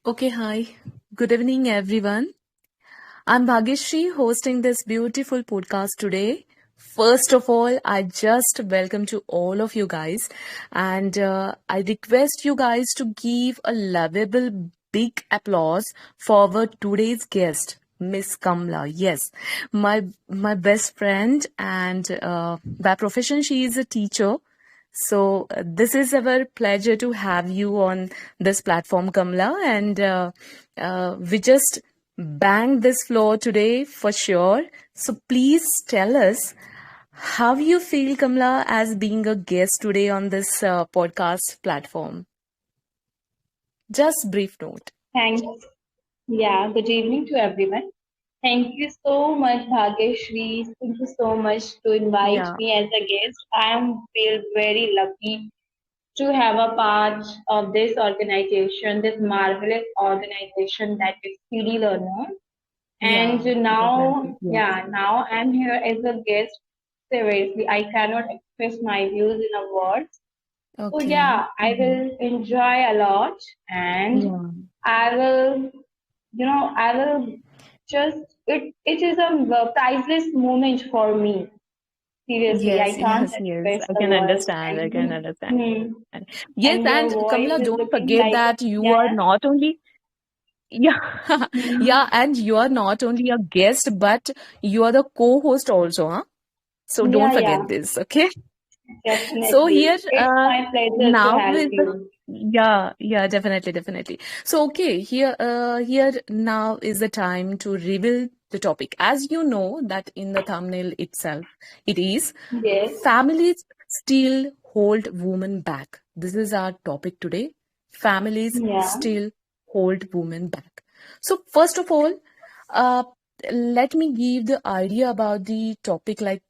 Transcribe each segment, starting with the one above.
Okay, hi. Good evening, everyone. I'm Bhagyashree hosting this beautiful podcast today. First of all, I just welcome to all of you guys, and I request you guys to give a lovable big applause for our today's guest, Miss Kamla. Yes, my best friend, and by profession she is a teacher. So this is our pleasure to have you on this platform, Kamla, and we just bang this floor today for sure. So please tell us how you feel, Kamla, as being a guest today on this podcast platform. Just brief note. Thanks. Yeah, good evening to everyone. Thank you so much, Bhagyashree. Thank you so much to invite Yeah. me as a guest. I am feel very lucky to have a part of this organization, this marvelous organization that is CD Learner. And Yeah, now, definitely. Yes. yeah, now I'm here as a guest. Seriously, I cannot express my views in a words. So Okay. yeah, I will enjoy a lot, and Yeah. I will I will just it is a priceless moment for me. Seriously, I Yes, can't yes, yes. express I the can words. understand. I can And understand. hmm, Yes, and your and voice Kamla, is don't looking forget like that you are yeah. not only yeah, Hmm, yeah, and you are not only a guest, but you are the co-host also, huh? So don't yeah, forget yeah, this, okay? So definitely. here, It's my pleasure to now help is the you. yeah, yeah, definitely, definitely. So okay, here now is the time to reveal the topic. As you know that in the thumbnail itself, it is Yes, families still hold women back. This is our topic today. Families yeah, still hold women back. So first of all, uh, let me give the idea about the topic like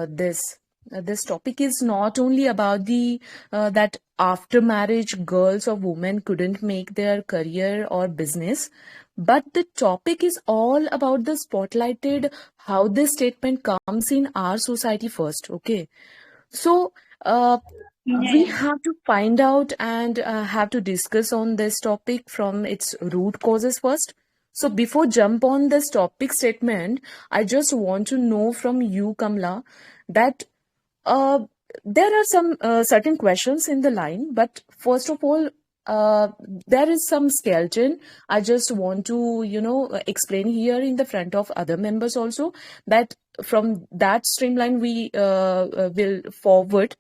this. This topic is not only about the that after marriage girls or women couldn't make their career or business, but the topic is all about the spotlighted how this statement comes in our society first. Okay, so we yes, have to find out and have to discuss on this topic from its root causes first. So before jump on this topic statement, I just want to know from you, Kamla, that uh, there are some certain questions in the line, but first of all, uh, there is some skeleton. I just want to, explain here in the front of other members also that from that streamline we will forward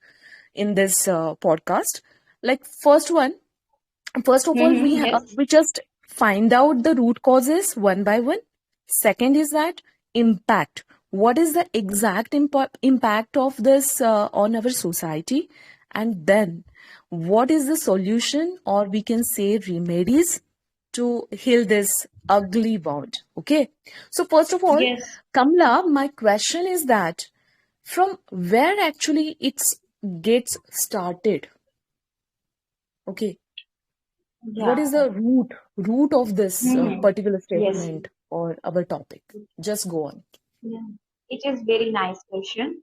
in this podcast. Like first of all, yes, we just find out the root causes one by one. Second is that impact. What is the exact impact of this on our society? And then, what is the solution, or we can say remedies to heal this ugly wound? Okay. So first of all, yes, Kamla, my question is that from where actually it gets started? Okay, what yeah, is the root of this particular yes. statement or our topic? Just go on. Yeah. It is very nice question.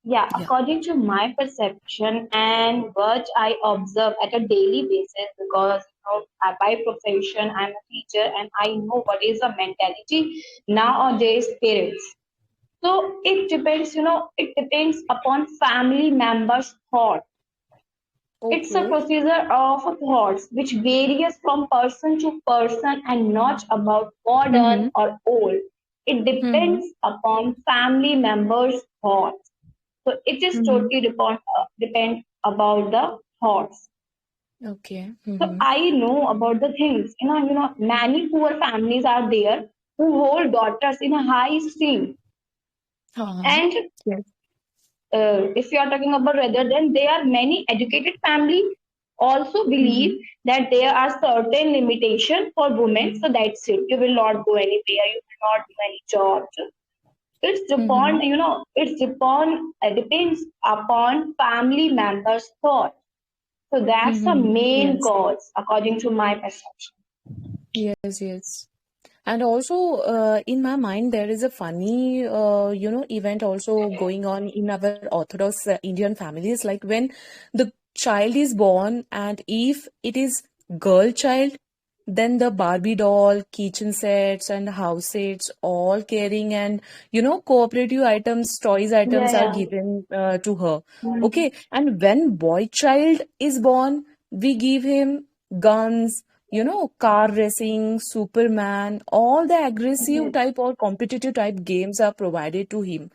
Yeah, Yeah. according to my perception and what I observe at a daily basis, because by profession I'm a teacher and I know what is the mentality nowadays parents. So it depends, it depends upon family members' thought. It's a Okay. procedure of thoughts which varies from person to person and not about Mm-hmm. modern or old. It Mm-hmm. depends upon family members' thoughts. So it is Mm-hmm. totally depend about the thoughts. Okay. So Mm-hmm. I know about the things. Many poor families are there who hold daughters in a high esteem. Uh-huh. And Yes. if you are talking about rather than there are many educated family also believe Mm-hmm. that there are certain limitation for women, so that's it, you will not go anywhere, you will not do any jobs. It's Mm-hmm. upon it's upon depends upon family members thought. So that's the Mm-hmm. main Yes. cause according to my perception. Yes. Yes. And also, in my mind, there is a funny, event also going on in our Orthodox Indian families. Like when the child is born, and if it is girl child, then the Barbie doll, kitchen sets, and house sets, all caring and cooperative items, toys Yeah, items are yeah. given to her. Mm-hmm. Okay, and when boy child is born, we give him guns, car racing, Superman, all the aggressive Yes. type or competitive type games are provided to him.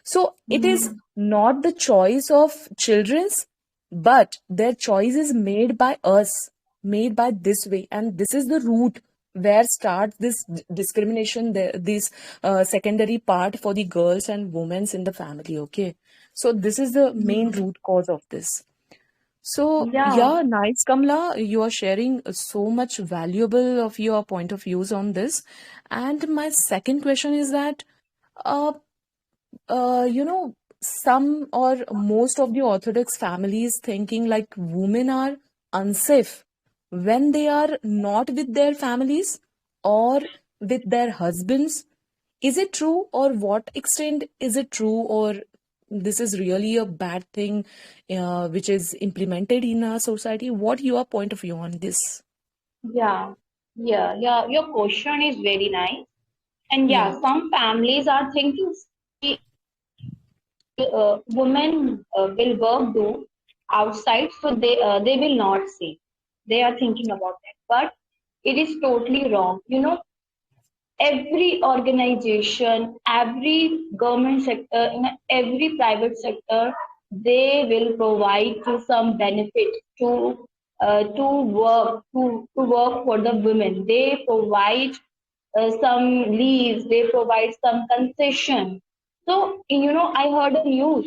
So it is Mm-hmm. not the choice of children's, but their choice is made by us, made by this way. And this is the root where starts this discrimination, this secondary part for the girls and women in the family. Okay. So this is the main Mm-hmm. root cause of this. So Yeah, yeah, nice, Kamla. You are sharing so much valuable of your point of views on this. And my second question is that, uh, some or most of the Orthodox families thinking like women are unsafe when they are not with their families or with their husbands. Is it true, or what extent is it true, or this is really a bad thing which is implemented in our society? What your point of view on this? yeah, yeah, yeah. Your question is very nice. And Yeah. yeah, some families are thinking women will work do outside, so they will not see. They are thinking about that, but it is totally wrong. Every organization, every government sector, in every private sector, they will provide to some benefit to work for the women. They provide some leaves, they provide some concession. So I heard a news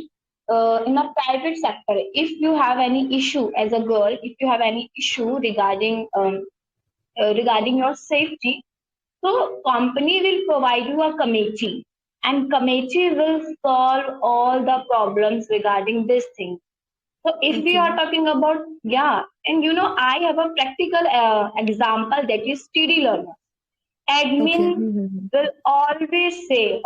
in a private sector. If you have any issue as a girl, if you have any issue regarding your safety, so company will provide you a committee, and committee will solve all the problems regarding this thing. So if we are Okay. talking about, yeah, and I have a practical example, that is TD learner. Okay. Admin will always say,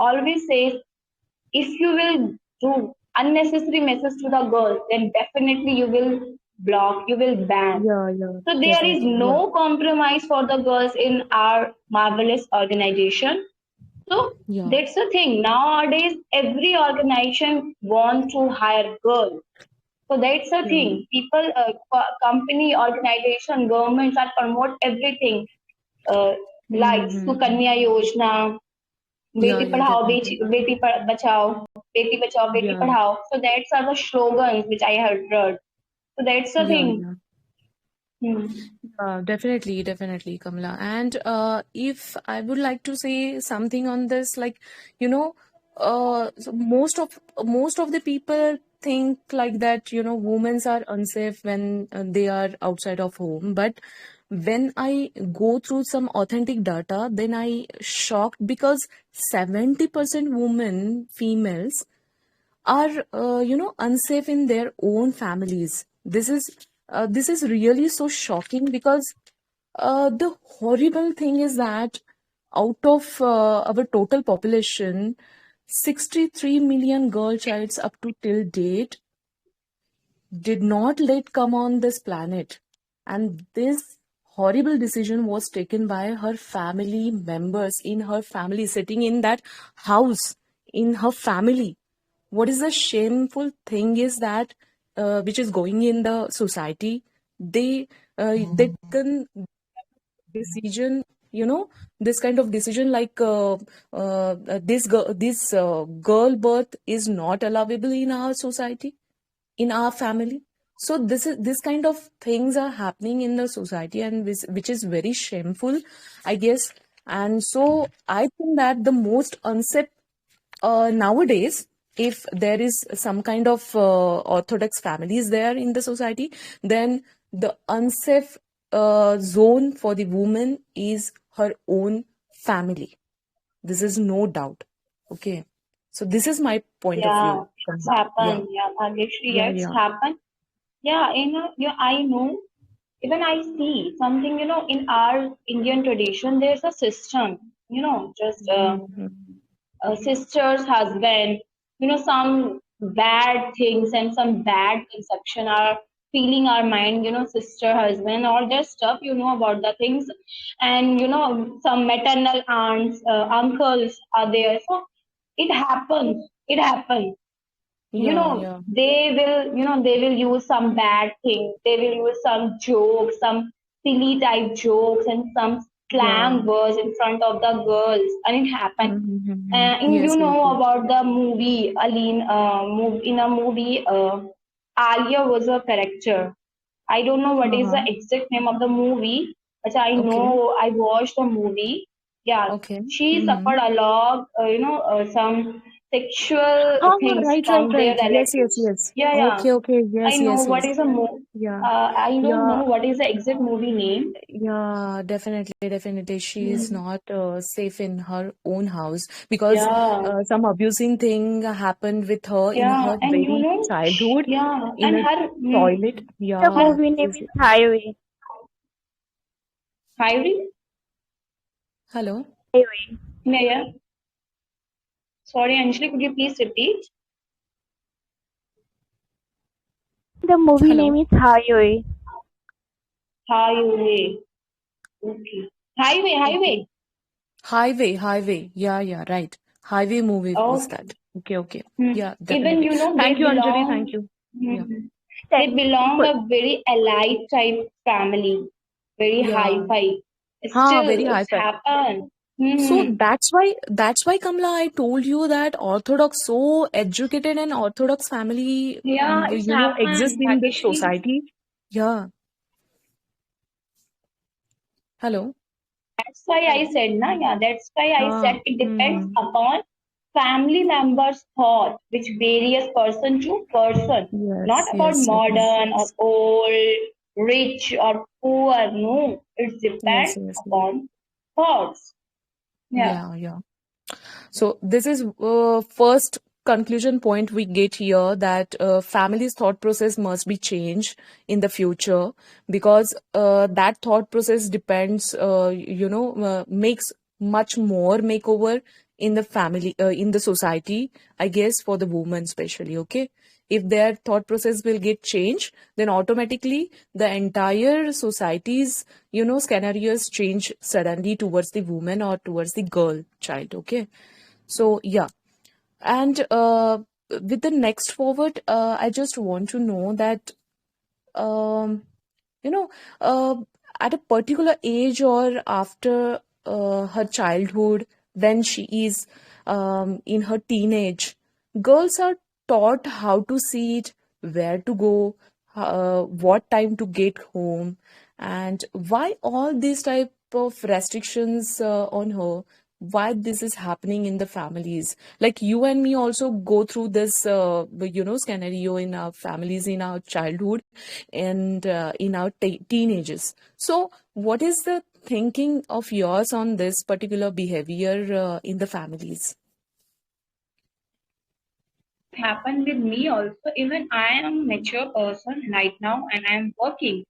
if you will do unnecessary messages to the girls, then definitely you will block, you will ban. Yeah, yeah, So there is definitely. Yeah. no compromise for the girls in our marvelous organization. So Yeah. that's the thing. Nowadays, every organization wants to hire girls. So that's the Yeah. thing. People, company, organization, governments are promote everything, uh, like Mm-hmm. Sukanya Yojana, Yeah, Beti yeah, Padhao, definitely. Beti Bachao, Beti Yeah, Padhao. So that's are the slogans which I have heard. So that's the yeah, thing. yeah. Hmm. Definitely, definitely, Kamala. And if I would like to say something on this, like, so most of the people think like that, women are unsafe when they are outside of home. But when I go through some authentic data, then I shocked because 70% women, females, are unsafe in their own families. This is really so shocking because the horrible thing is that out of our total population, 63 million girl childs up to till date did not let come on this planet. And this horrible decision was taken by her family members in her family, sitting in that house in her family. What is the shameful thing is that which is going in the society, they taken decision, this kind of decision like this girl birth is not allowable in our society, in our family. So this kind of things are happening in the society, and which is very shameful, I guess. And so I think that the most unsafe nowadays, if there is some kind of orthodox families there in the society, then the unsafe zone for the woman is her own family. This is no doubt. Okay. So this is my point of Yeah, view. it's Yeah. happened. Yeah, Bhageshri, Yeah. yeah, it's Yeah. happened. Yeah, yeah, I know. Even I see something, in our Indian tradition, there's a system, just Mhm. a sister's husband, some bad things and some bad conception are feeling our mind, sister, husband, all that stuff, about the things. And, some maternal aunts, uncles are there. So it happens. It happens. Yeah, yeah, They will use some bad things. They will use some jokes, some silly type jokes, and some yeah. slang words in front of the girls, and it happened. And Yes, you yes, know yes. about the movie Aline, in a movie, Alia was a character. I don't know what is the Uh-huh. exact name of the movie, but I Okay, know I watched the movie. Yeah, okay. she Mm-hmm. suffered a lot, some sexual Ah, things right, right, from their right. Yes, yes, relatives. yes. Yeah, yeah. Okay, okay. I Yes, know yes, what yes. is a Yeah, I don't yeah, know what is the exact movie name. yeah, definitely, definitely. She is Hmm. not safe in her own house because Yeah, some abusing thing happened with her in yeah, her and very childhood yeah, in and a her toilet. The Yeah, movie name this. is Highway. Highway. Hello, Highway. Yeah, yeah. Sorry, Anjali, could you please repeat? The movie name hello. is Highway. Highway. Okay. Highway, Okay. highway. Highway, highway. Yeah, yeah, right. Highway movie was Okay. that. Okay, okay. Hmm. Yeah, Even, definitely. they Thank you, Anjali. Thank belong. you. Yeah. Hmm. They Thank belong you. a very elite type family, very Yeah. high-fi. Ha, Still, very high it's five. happened. So Hmm. that's why Kamla, I told you that Orthodox, so educated and Orthodox family, Yeah, it's exist happened, in the Bhagishri. society. Yeah. Hello. That's why I said, na, yeah, that's why I Ah. said it depends Mm-hmm. upon family members' thought, which varies person to person. Not Yes, about yes, yes, modern or yes. old, rich or poor. No, it Yes, depends yes, yes. upon thoughts. Yeah. Yeah, yeah. So this is first conclusion point we get here that family's thought process must be changed in the future because that thought process depends, makes much more makeover in the family, in the society, I guess, for the women especially. Okay, if their thought process will get changed, then automatically the entire society's scenarios change suddenly towards the woman or towards the girl child. Okay, so yeah, and with the next forward, I just want to know that um, you know, uh, at a particular age or after her childhood, when she is in her teenage, girls are taught how to sit, where to go, what time to get home, and why all these type of restrictions on her. Why this is happening in the families? Like you and me also go through this, scenario in our families in our childhood and in our teenagers. So, what is the thinking of yours on this particular behavior in the families? Happened with me also. Even I am a mature person right now and I am working.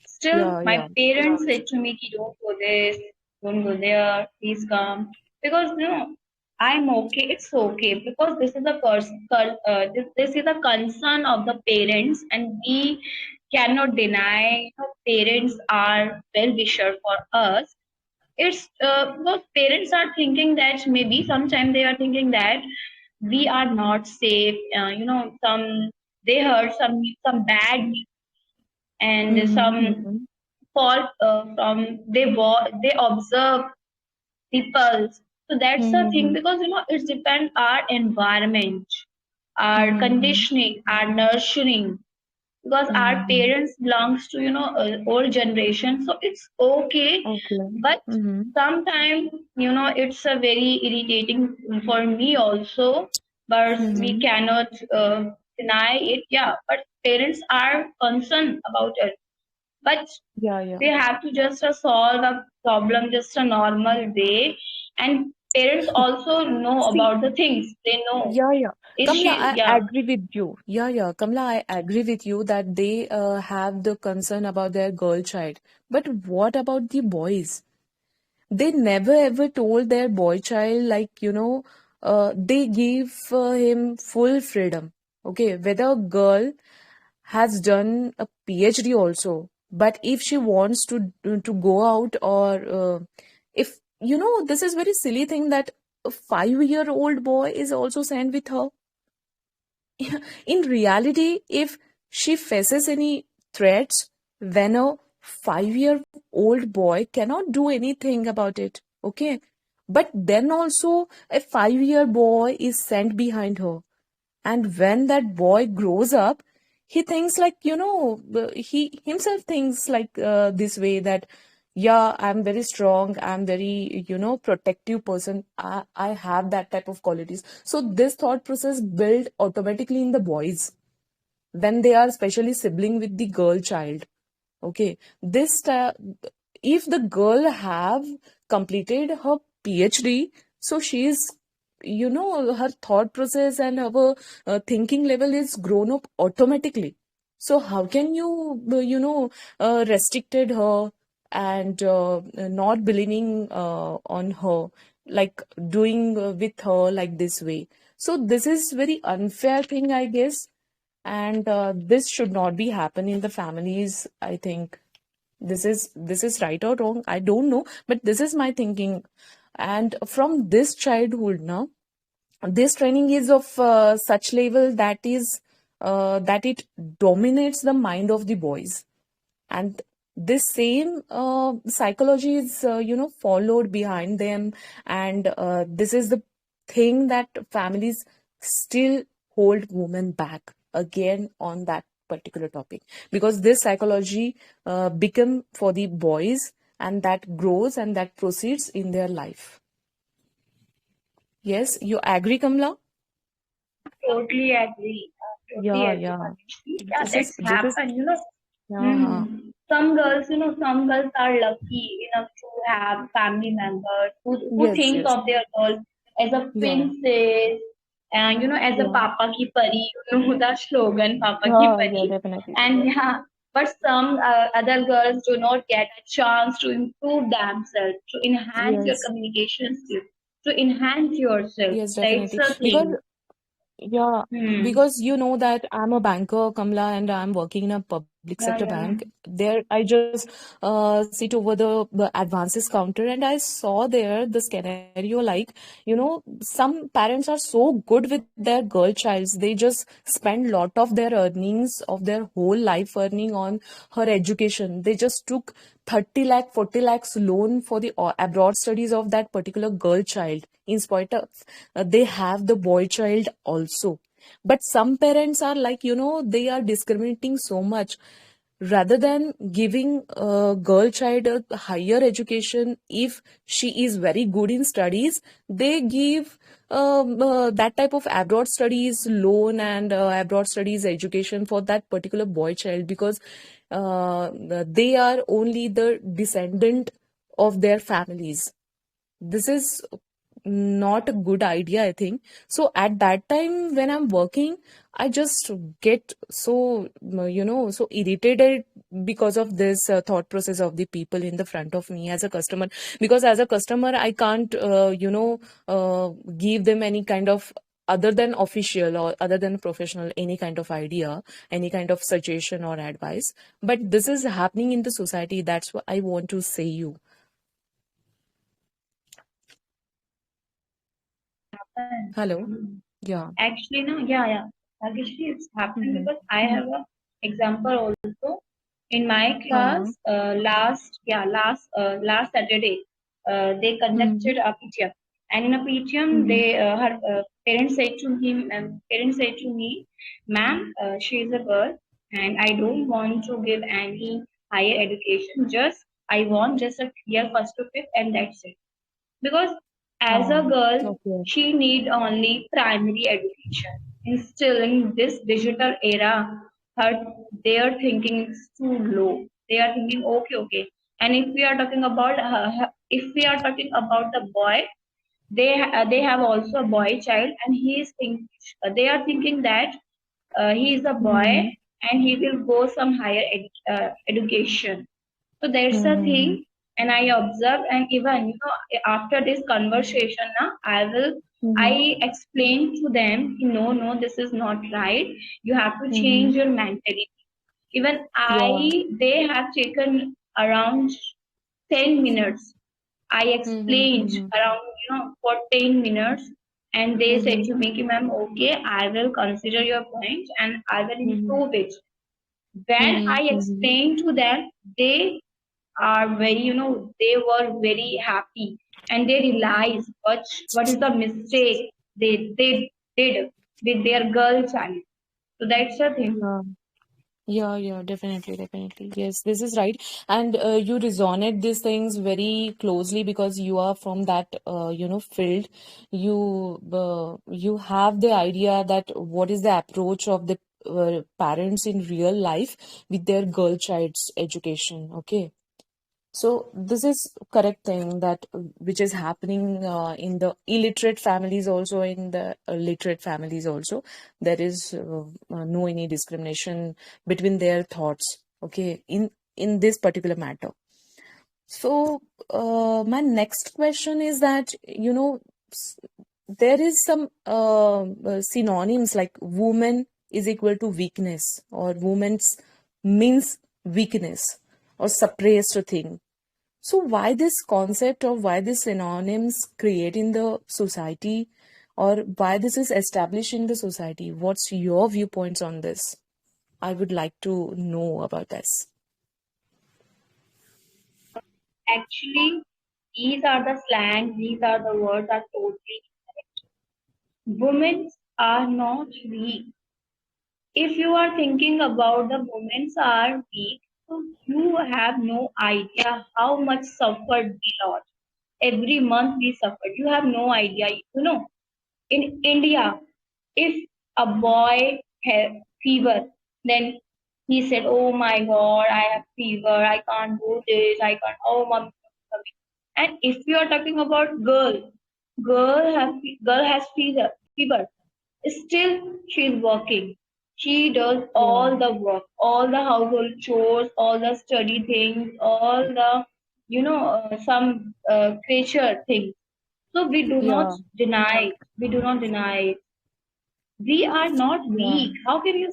Still, Yeah, my yeah. parents said to me, "Ki, don't go this, don't go there, please come." Because I'm okay. It's okay because this is this is a concern of the parents, and we cannot deny. Parents are well wisher for us. It's because parents are thinking that maybe sometime they are thinking that we are not safe. Some they heard some bad and Mm-hmm, some mm-hmm, fault from they observe people. So that's the thing mm-hmm, because it depends our environment, our mm-hmm, conditioning, our nurturing. Because our mm-hmm. parents belongs to old generation, so it's okay. Okay. But Mm-hmm. sometimes it's a very irritating for me also. But we Mm-hmm. cannot deny it. Yeah, but parents are concerned about it. But Yeah, yeah. they have to just solve a problem just a normal way, and parents also know See, about the things they know. yeah, yeah. Is Kamla, she? I Yeah. agree with you. Yeah, yeah. Kamla, I agree with you that they have the concern about their girl child. But what about the boys? They never ever told their boy child, like, they give him full freedom. Okay, whether girl has done a PhD also, but if she wants to go out, or if this is very silly thing that a 5-year-old boy is also sent with her. In reality, if she faces any threats, when a 5-year-old boy cannot do anything about it, okay? But then also a 5-year boy is sent behind her. And when that boy grows up, he thinks like, he himself thinks like this way that, yeah, I'm very strong, I'm very, protective person. I have that type of qualities. So this thought process built automatically in the boys when they are especially sibling with the girl child. Okay, if the girl have completed her PhD, so she is, her thought process and her thinking level is grown up automatically. So how can you, restricted her and not believing on her, like doing with her like this way? So this is very unfair thing, I guess, and this should not be happen in the families, I think. This is right or wrong, I don't know, but this is my thinking. And from this childhood now, this training is of such level that is that it dominates the mind of the boys. And this same psychology is followed behind them. And this is the thing that families still hold women back again on that particular topic, because this psychology become for the boys, and that grows and that proceeds in their life. Yes, you agree, Kamla? Totally agree. Totally Yeah, agree, yeah. Bhavishri. Yeah, This is that's this is happened. yeah. Some girls are lucky enough to have family members who Yes, think yes. of their girls as a Yeah, princess, and as a yeah. Papa ki pari, the slogan Papa ki Yeah, pari. definitely. And yeah, but some other girls do not get a chance to improve themselves, to enhance your Yes, communication skills, to enhance yourself. yes, That's definitely. the Because thing. yeah, Hmm. because you know that I'm a banker, Kamla, and I'm working in a public sector Yeah, bank. yeah. There, I just sit over the advances counter, and I saw there the scenario like, some parents are so good with their girl childs. They just spend lot of their earnings of their whole life earning on her education. They just took 30 lakh, 40 lakhs loan for the abroad studies of that particular girl child, in spite of they have the boy child also. But some parents are like, they are discriminating so much. Rather than giving a girl child a higher education, if she is very good in studies, they give that type of abroad studies loan and abroad studies education for that particular boy child, because uh, they are only the descendant of their families. This is not a good idea, I think. So at that time when I'm working, I just get so so irritated because of this thought process of the people in the front of me as a customer. Because as a customer, I can't give them any kind of, other than official or other than professional, any kind of idea, any kind of suggestion or advice. But this is happening in the society. That's what I want to say you. Hello. Yeah. Actually, no, yeah, yeah. Actually, it's happening Mm-hmm. because I have a example also in my Uh-huh. class. Last Saturday, they Mm-hmm. conducted a PTM, and in a PTM, Mm-hmm. her parents said to me, "Ma'am, she is a girl, and I don't want to give any higher education. Just I want just a clear first to fifth, and that's it." Because as a girl Okay. she need only primary education. And still in this digital era, her their thinking is too low. They are thinking okay. And if we are talking about if we are talking about the boy, they have also a boy child, and he is they are thinking that he is a boy Mm-hmm. and he will go some higher education. So that's the Mm-hmm. thing. And I observe, and even after this conversation, now Mm-hmm. I explain to them, no, this is not right. You have to Mm-hmm. change your mentality. Even Yeah. they have taken around 10 minutes. I Mm-hmm, explained mm-hmm, around, for 10 minutes, and they said mm-hmm, to me, ma'am, okay, I will consider your point and I will mm-hmm, improve it. When mm-hmm, I mm-hmm. explained to them, they are very, they were very happy, and they realized what is the mistake they did with their girl child. So that's the thing. Yeah. Yeah, yeah, definitely, definitely. Yes, this is right. And you resonate these things very closely because you are from that, field. You have the idea that what is the approach of the parents in real life with their girl child's education. Okay. So this is correct thing that which is happening in the illiterate families also in the literate families also. There is no any discrimination between their thoughts. Okay, in this particular matter. So my next question is that s- there is some synonyms like woman is equal to weakness or woman's means weakness or suppressed thing. So why this concept or why this synonyms create in the society or why this is established in the society? What's your viewpoints on this? I would like to know about this. Actually, these are the slang, these are the words are totally incorrect. Women are not weak. If you are thinking about the women are weak, so you have no idea how much suffered we lost. Every month we suffered. You have no idea. In India, if a boy has fever, then he said, "Oh my God, I have fever. I can't do this. I can't. Oh, mommy, mommy." And if you are talking about girl has fever. Still, she's working. She does Yeah, all the work, all the household chores, all the study things, all the some creature things. So we do not yeah, deny. We do not deny we are not yeah, weak. How can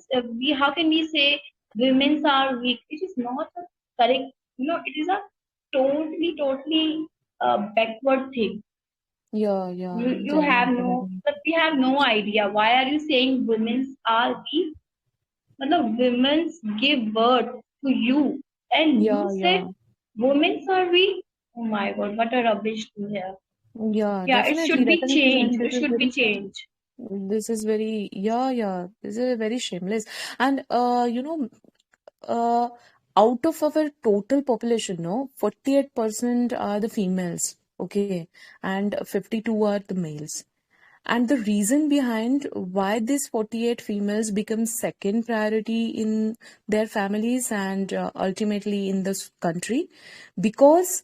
how can we say women are weak? It is not a correct. It is a totally backward thing. yeah, yeah, You have definitely, no, definitely. but we have no idea. Why are you saying women are weak? Matlab, women give birth to you, and you Yeah, said yeah, women are weak. Oh my God, what a rubbish to hear. yeah, Yeah, it definitely, should be definitely. changed. And It should be changed. this is very, yeah, yeah, this is very shameless. And, uh, out of our total population, no, 48% are the females, okay, and 52 are the males. And the reason behind why these 48 females become second priority in their families and ultimately in this country, because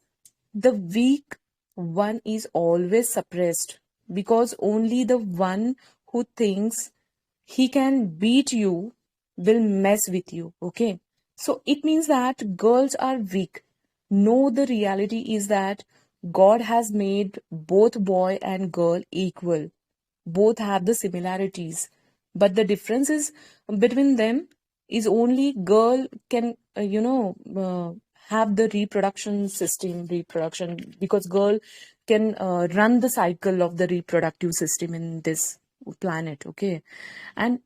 the weak one is always suppressed, because only the one who thinks he can beat you will mess with you. Okay, so it means that girls are weak. No, the reality is that God has made both boy and girl equal. Both have the similarities, but the difference is between them is only girl can have the reproduction because girl can run the cycle of the reproductive system in this planet. Okay, and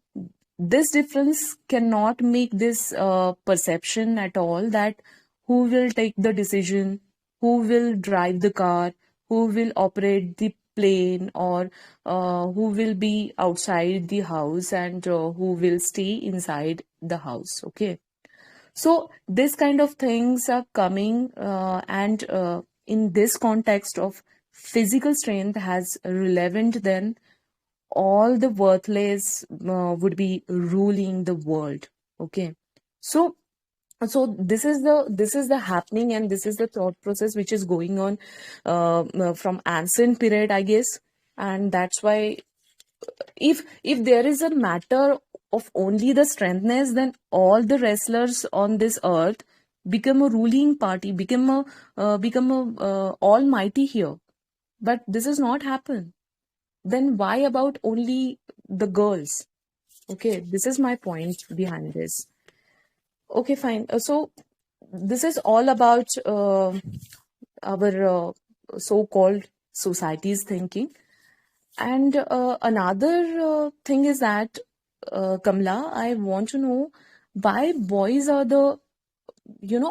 this difference cannot make this perception at all that who will take the decision, who will drive the car, who will operate the plane, or who will be outside the house and who will stay inside the house. Okay, so this kind of things are coming, and in this context of physical strength has relevant then all the worthless would be ruling the world. Okay, so this is the happening, and this is the thought process which is going on from ancient period, I guess. And that's why if there is a matter of only the strengthness, then all the wrestlers on this earth become a ruling party, become a almighty here. But this has not happened. Then why about only the girls? Okay, this is my point behind this. Okay, fine. So this is all about our so-called society's thinking. And another thing is that, Kamla, I want to know why boys are the,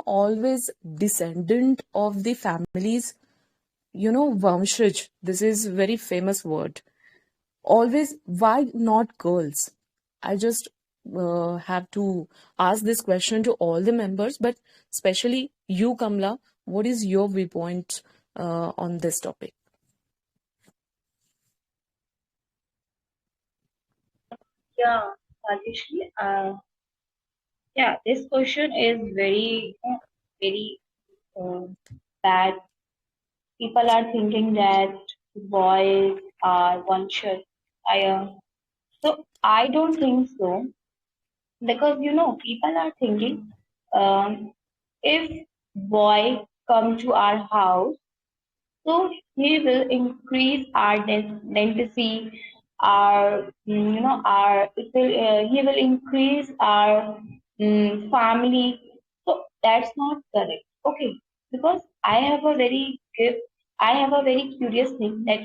always descendant of the families, Vamshaj. This is very famous word. Always, why not girls? I just have to ask this question to all the members, but especially you, Kamla. What is your viewpoint on this topic? Yeah, Rajeshri, yeah, this question is very, very uh, bad. People are thinking that boys are one shot higher. So I don't think so because people are thinking if boy come to our house, so he will increase our density, our our it will he will increase our family. So that's not correct. Okay, because I have a very curious thing that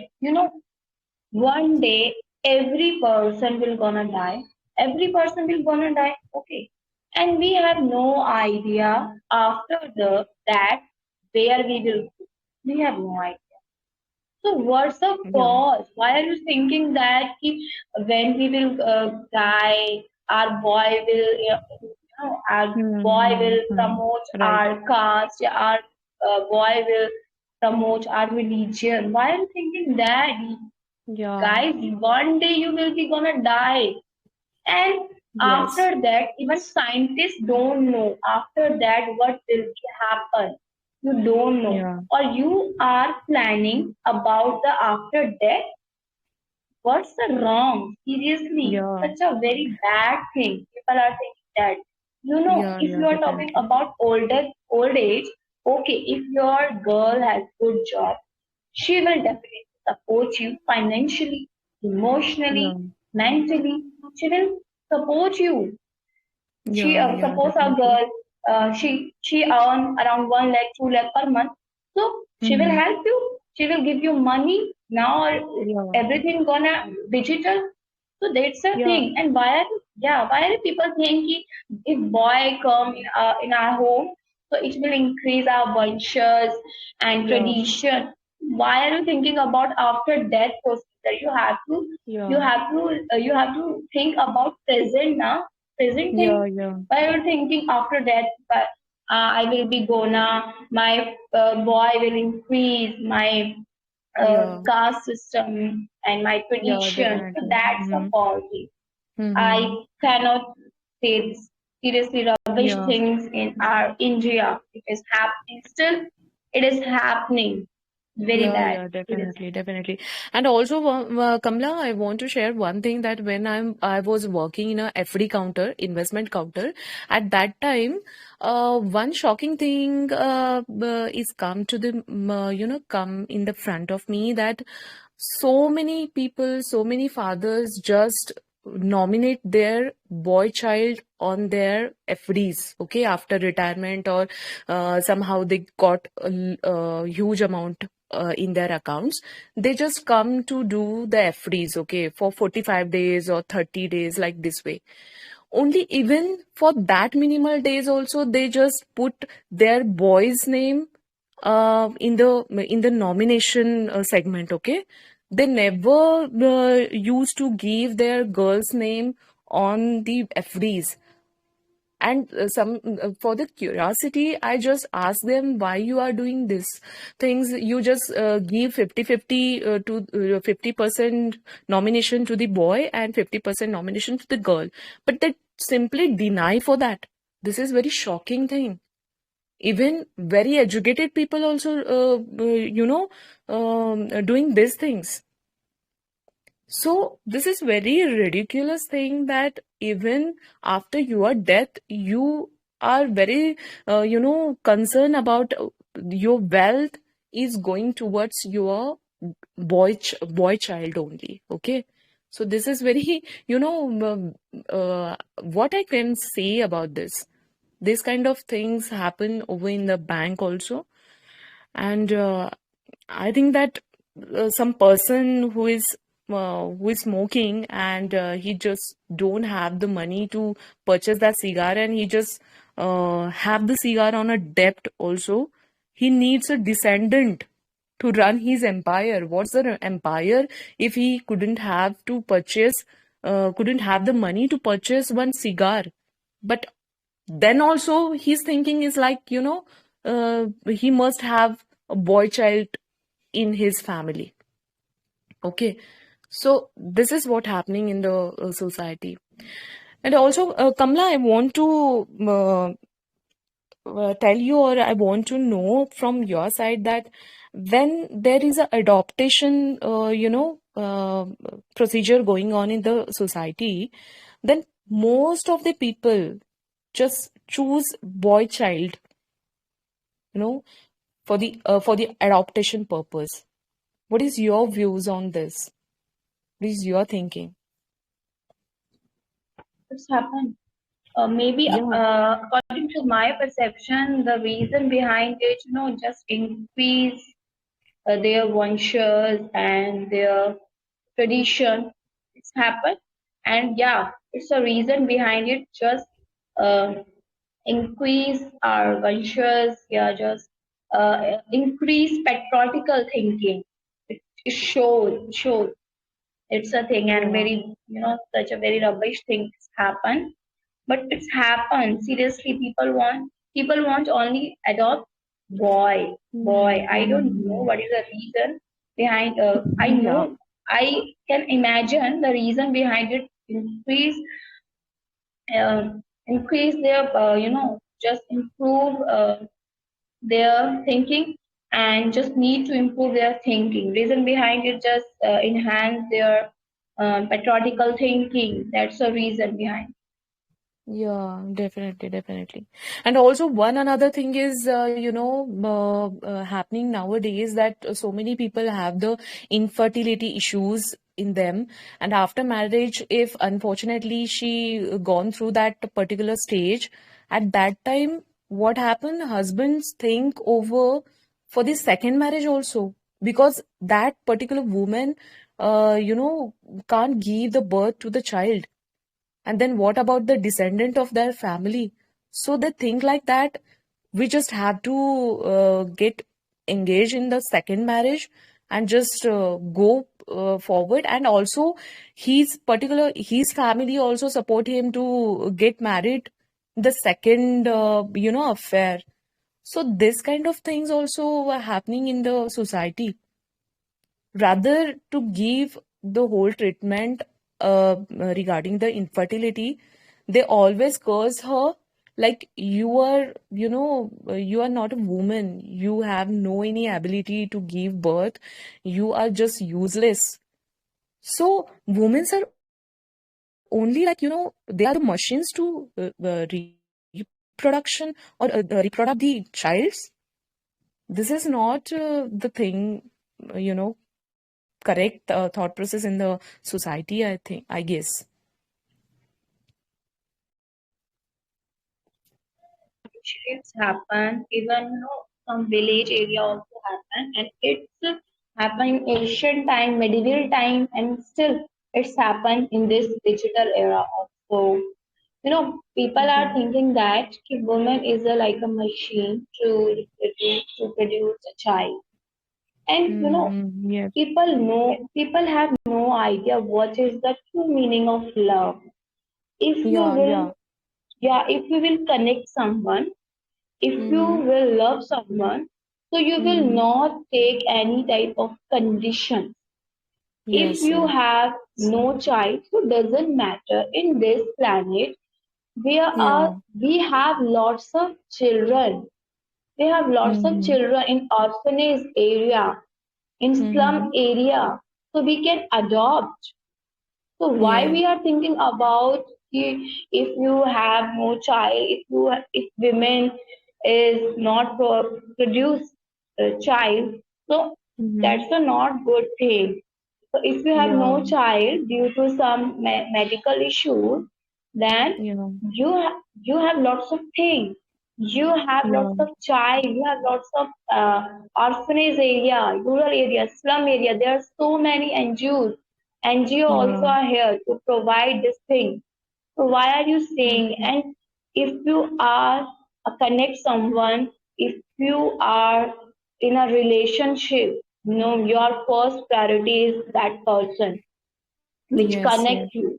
one day every person will gonna die. Every person will gonna die. Okay, and we have no idea after the that where we will go. We have no idea. So what's the Yeah. cause? Why are you thinking that when we will die, our boy will, our boy will promote Right. our caste, our boy will promote our religion? Why are you thinking that? Yeah. Guys, one day you will be gonna die. And Yes. after that, even scientists don't know after that what will happen. You don't know. Yeah. Or you are planning about the after death. What's the wrong? Seriously, Yeah. such a very bad thing. People are thinking that. Yeah. If Yeah. you are talking Definitely. about old age, okay, if your girl has good job, she will definitely support you financially, Yeah. emotionally, mentally. She will support you. She Yeah. Yeah. suppose a Definitely. girl, she earn around 1 lakh, 2 lakh per month. So she will Mm-hmm. help you. She will give you money. Now Yeah. everything gonna digital. So that's the Yeah. thing. And why are people thinking if boy come in our home, so it will increase our bunches and Yeah. tradition. Why are you thinking about after death procedure? Yeah. You have to think about present now, present Yeah. thing. Yeah. Why are you thinking after that? But I will be gonna, my boy will increase my Yeah. caste system and my Yeah. tradition. So Definitely. that's a Mm-hmm. faulty. I Mm-hmm. cannot say this. Seriously, rubbish Yeah. things in our India. It is happening still. It is happening. Very Yeah, bad. yeah, Seriously. definitely, definitely. And also, Kamla, I want to share one thing that when I was working in a FD counter, investment counter, at that time, one shocking thing is come to the, come in the front of me that so many people, so many fathers just nominate their boy child on their FDs, okay, after retirement, or somehow they got a huge amount in their accounts. They just come to do the FDs, okay, for 45 days or 30 days, like this way. Only even for that minimal days also, they just put their boy's name in the nomination segment, okay. They never used to give their girl's name on the FDs. And some for the curiosity, I just ask them why you are doing this things. You just give 50-50 to 50% nomination to the boy and 50% nomination to the girl, but they simply deny for that. This is very shocking thing. Even very educated people also doing these things. So this is very ridiculous thing that even after your death, you are very, concerned about your wealth is going towards your boy child only. Okay. So this is very, what I can say about this. this kind of things happen over in the bank also. And I think that some person who is smoking, and he just don't have the money to purchase that cigar, and he just have the cigar on a debt also. He needs a descendant to run his empire. What's the empire if he couldn't have the money to purchase one cigar? But then also his thinking is like, he must have a boy child in his family. Okay, so this is what happening in the society. And also, Kamla, I want to tell you, or I want to know from your side, that when there is a adoption, procedure going on in the society, then most of the people just choose boy child, you know, for the adoption purpose. What is your views on this? What is your thinking? What's happened? Maybe Yeah. according to my perception, the reason behind it, just increase their vanshas and their tradition. It's happened, and yeah, it's a reason behind it. Just uh, increase our vanshas. Yeah, just increase patriotical thinking. It shows it's a thing, and Yeah. very such a very rubbish thing happen, but it's happened seriously. People want only adopt boy. I don't know Mm-hmm. what is the reason behind. I Yeah. know, I can imagine the reason behind it. Increase their just improve their thinking, and just need to improve their thinking. Reason behind it, just enhance their patriotical thinking. That's the reason behind. Yeah, definitely, definitely. And also, one another thing is, happening nowadays, that so many people have the infertility issues in them. And after marriage, if unfortunately she gone through that particular stage, at that time, what happened? Husbands think over for the second marriage also, because that particular woman, can't give the birth to the child, and then what about the descendant of their family? So they think like that we just have to get engaged in the second marriage and just go forward. And also his family also support him to get married the second affair. So this kind of things also are happening in the society. Rather to give the whole treatment regarding the infertility, they always curse her, like, you are not a woman, you have no any ability to give birth, you are just useless. So women are only, they are the machines to reproduction or reproduct the childs. This is not the thing, correct thought process in the society, I think, I guess. Actually, it's happened. Even some village area also happen, and it's happened in ancient time, medieval time, and still it's happened in this digital era also. People are Mm-hmm. thinking that woman is like a machine to produce a child, and Mm-hmm. Yes. people have no idea what is the true meaning of love. If you Yeah, will, yeah. yeah, if you will connect someone, if you Mm-hmm. will love someone, so you will Mm-hmm. not take any type of condition. If Yes, you yes. have no child, so doesn't matter. In this planet, Yeah. we have lots of children. We have lots of Mm-hmm. children in orphanage area, in Mm-hmm. slum area, so we can adopt. So why Yeah. we are thinking about if you have no child, if women is not produce a child, so Mm-hmm. that's a not good thing. So if you have Yeah. no child due to some medical issues, then Yeah. you have lots of things. You have lots Yeah. of child, you have lots of orphanage area, rural area, slum area. There are so many NGOs. NGO also Yeah. are here to provide this thing. So why are you saying? Mhm. And if you are connect someone, if you are in a relationship, your first priority is that person which Yes, yes. connect you.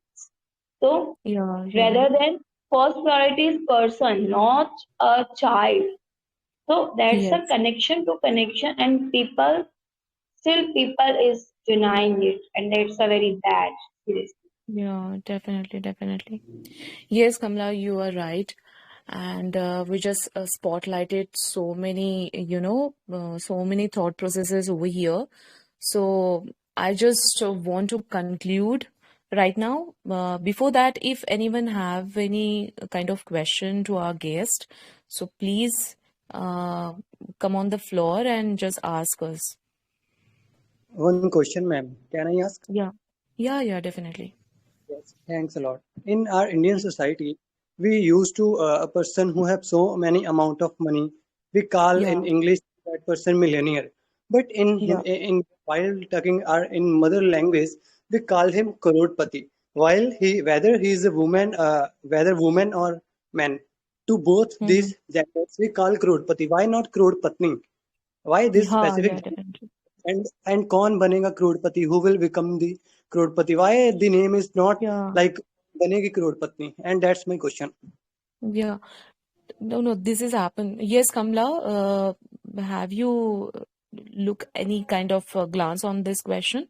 So Yeah, yeah. rather than first priority is person, not a child. So that's a Yes. connection to connection, and people is denying it, and that's a very bad. Seriously. Yeah, definitely, definitely. Yes, Kamla, you are right. And we just spotlighted so many, so many thought processes over here. So I just want to conclude right now. Before that, if anyone have any kind of question to our guest, so please uh, come on the floor and just ask us. One question, ma'am. Can I ask? Yeah, yeah, yeah, definitely. Yes. Thanks a lot. In our Indian society, we used to a person who have so many amount of money. We call in Yeah, English that person millionaire. But yeah. in while talking our in mother language, we call him crorepati. While he whether he is a woman, whether woman or man, to both Mm-hmm. these genders we call crorepati. Why not crorepatni? Why this Yeah, specific yeah, definitely. and कौन बनेगा करोड़पति who will become the crorepati why the name is not Yeah, like बनेगी करोड़पति and that's my question. yeah. No, no, this has happened. Yes, Kamla, have you look any kind of glance on this question?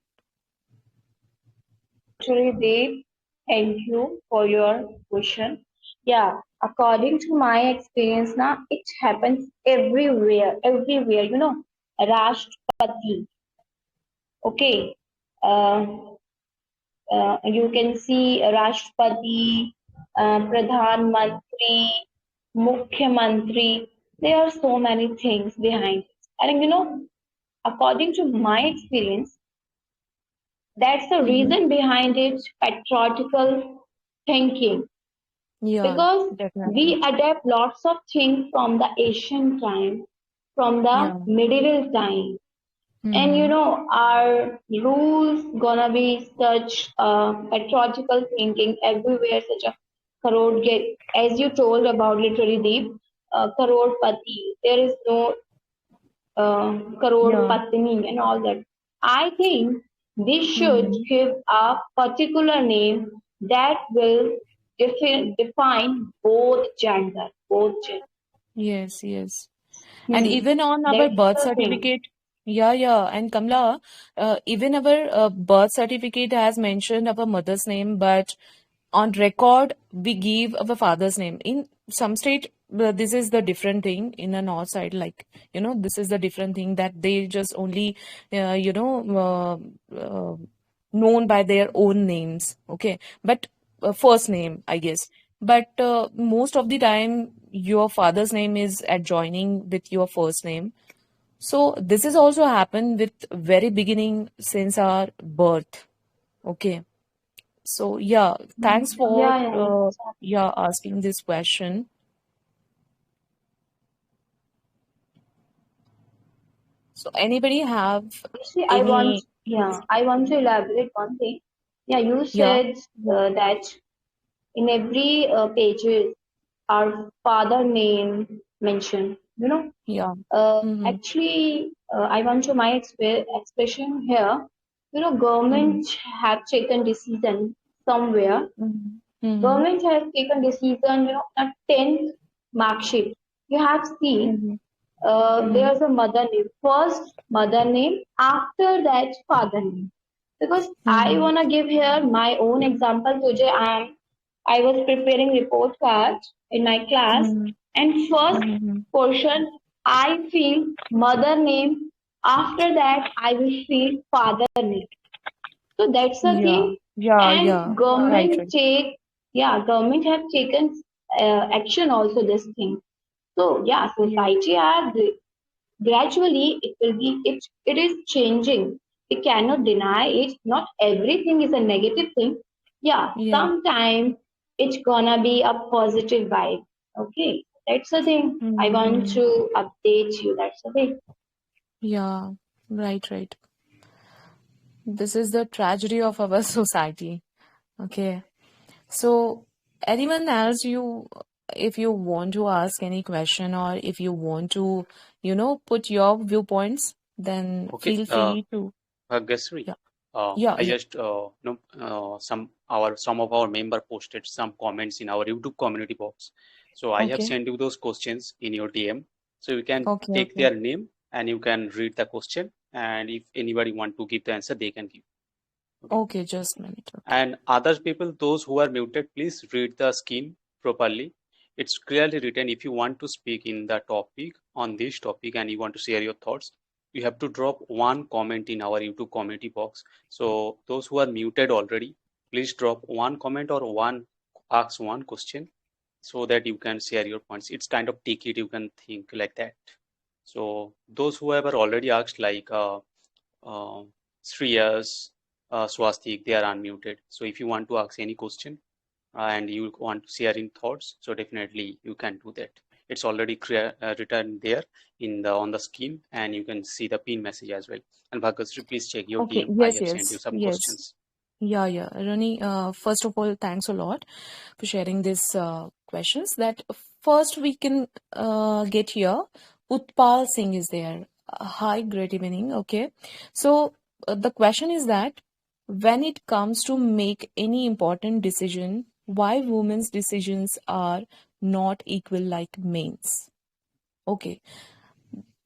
Actually, they thank you for your question. Yeah, according to my experience, now it happens everywhere, everywhere. Rashtrapati. Okay, uh, you can see Rashtrapati, Pradhan Mantri, Mukhya Mantri. There are so many things behind it. And according to my experience, that's the Mm-hmm. reason behind it patriotical thinking, Yeah, because we definitely. adapt lots of things from the ancient time, from the Yeah. medieval time, and Mm-hmm. our rules gonna be such patriotical thinking everywhere, such a crore get, as you told about literary deep, crore pati. There is no crore Yeah. patni and all that. I think they should Mm-hmm. give a particular name that will define both gender. Yes, yes. And Hmm. even on our That's birth the thing. certificate, yeah, yeah. And Kamla, even our birth certificate has mentioned our mother's name, but on record we give our father's name. In some state, this is the different thing. In the north side, like this is the different thing that they just only, known by their own names. Okay, but first name, I guess. But most of the time, your father's name is adjoining with your first name. So this is also happened with very beginning since our birth. Okay. So yeah, thanks for Yeah, yeah. yeah asking this question. So anybody have Actually, any? I want to elaborate one thing. Yeah, you Yeah, said that in every pages our father name mentioned. yeah. Mm-hmm. Actually, I want to my expression here. Mm-hmm. Government have taken decision somewhere. Mm-hmm. Mm-hmm. Government has taken decision. A 10th mark sheet. You have seen Mm-hmm. Mm-hmm. there's a mother name, first mother name, after that father name. Because I Mm-hmm. wanna give here my own example. Today I was preparing report card in my class, Mm-hmm. and first Mm-hmm. portion I feel mother name. After that I will feel father name. So that's the Yeah, thing. yeah, yeah. And Right, right. government have taken action also this thing. So yeah, Yeah, society are gradually it is changing. We cannot deny it. Not everything is a negative thing. Yeah, yeah. sometimes it's gonna be a positive vibe. Okay. That's the thing. I want Hmm. to update you. That's the thing. Yeah, right, right. This is the tragedy of our society. Okay. So, anyone else, if you want to ask any question or if you want to, put your viewpoints, then Okay, feel free to. Gasri, Yeah, yeah, I yeah. just know some of our member posted some comments in our YouTube community box. So I have Okay, sent you those questions in your DM. So you can okay, take okay. their name and you can read the question. And if anybody want to give the answer, they can give. Okay. Okay, just a minute. Okay. And other people, those who are muted, please read the scheme properly. It's clearly written. If you want to speak in the topic on this topic and you want to share your thoughts, you have to drop one comment in our YouTube community box. So those who are muted already, please drop one comment or ask one question so that you can share your points. It's kind of ticket, you can think like that. So those who have already asked, like uh, Shreyas, Swastik, they are unmuted. So if you want to ask any question and you want to share in thoughts, so definitely you can do that. It's already written there in the on the scheme, and you can see the pin message as well. And Bhagasri, please check your Okay, DM. I yes, have sent you yes, some yes. questions. Yeah, yeah. Rani, first of all, thanks a lot for sharing these questions. That first we can get here. Utpal Singh is there. Hi, great evening. Okay. So the question is that when it comes to make any important decision, why women's decisions are not equal like men's? Okay.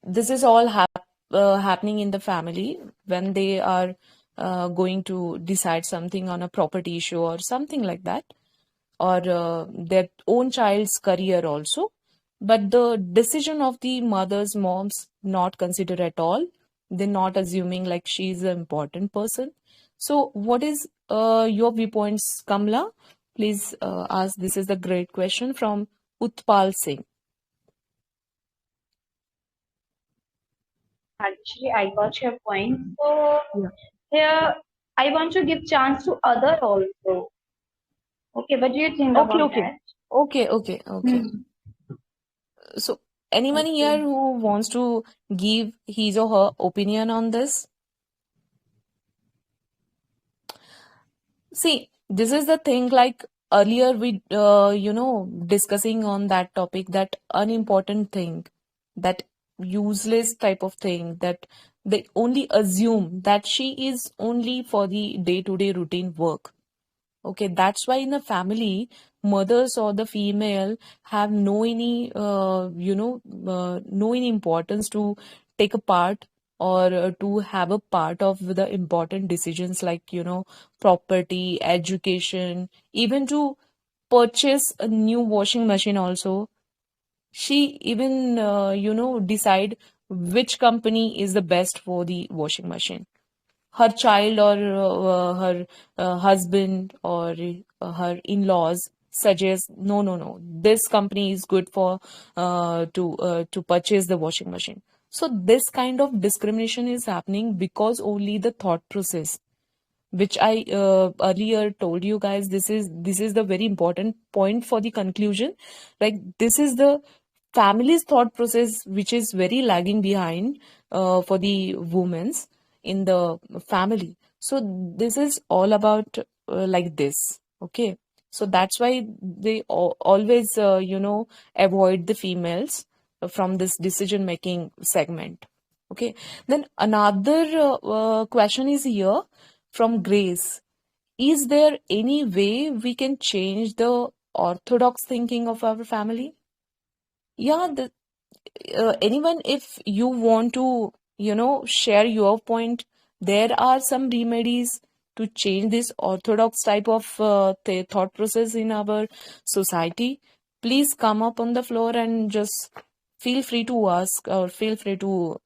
This is all happening in the family when they are going to decide something on a property issue or something like that, or their own child's career also. But the decision of the mother's moms not considered at all. They're not assuming like she's an important person. So, what is your viewpoints, Kamla? Please ask. This is the great question from Utpal Singh. Actually, I got your point. So Yeah. here, I want to give chance to other also. Okay, what do you think Okay, about okay. that? Okay, okay, okay. Hmm. So, anyone here Okay. who wants to give his or her opinion on this? See, this is the thing, like earlier we, discussing on that topic, that unimportant thing, that useless type of thing, that they only assume that she is only for the day-to-day routine work. Okay, that's why in a family, mothers or the female have no any importance to take a part or to have a part of the important decisions like, property, education, even to purchase a new washing machine also. She even, decide which company is the best for the washing machine. Her child or her husband or her in-laws suggest, no, no, no, this company is good for to purchase the washing machine. So this kind of discrimination is happening because only the thought process, which I earlier told you guys, this is the very important point for the conclusion. Like, this is the family's thought process which is very lagging behind for the women's in the family. So this is all about like this. Okay. So that's why they always avoid the females from this decision making segment. Okay. Then another question is here from Grace. Is there any way we can change the orthodox thinking of our family? Yeah, anyone, if you want to, share your point, there are some remedies to change this orthodox type of thought process in our society. Please come up on the floor and just feel free to ask or feel free to,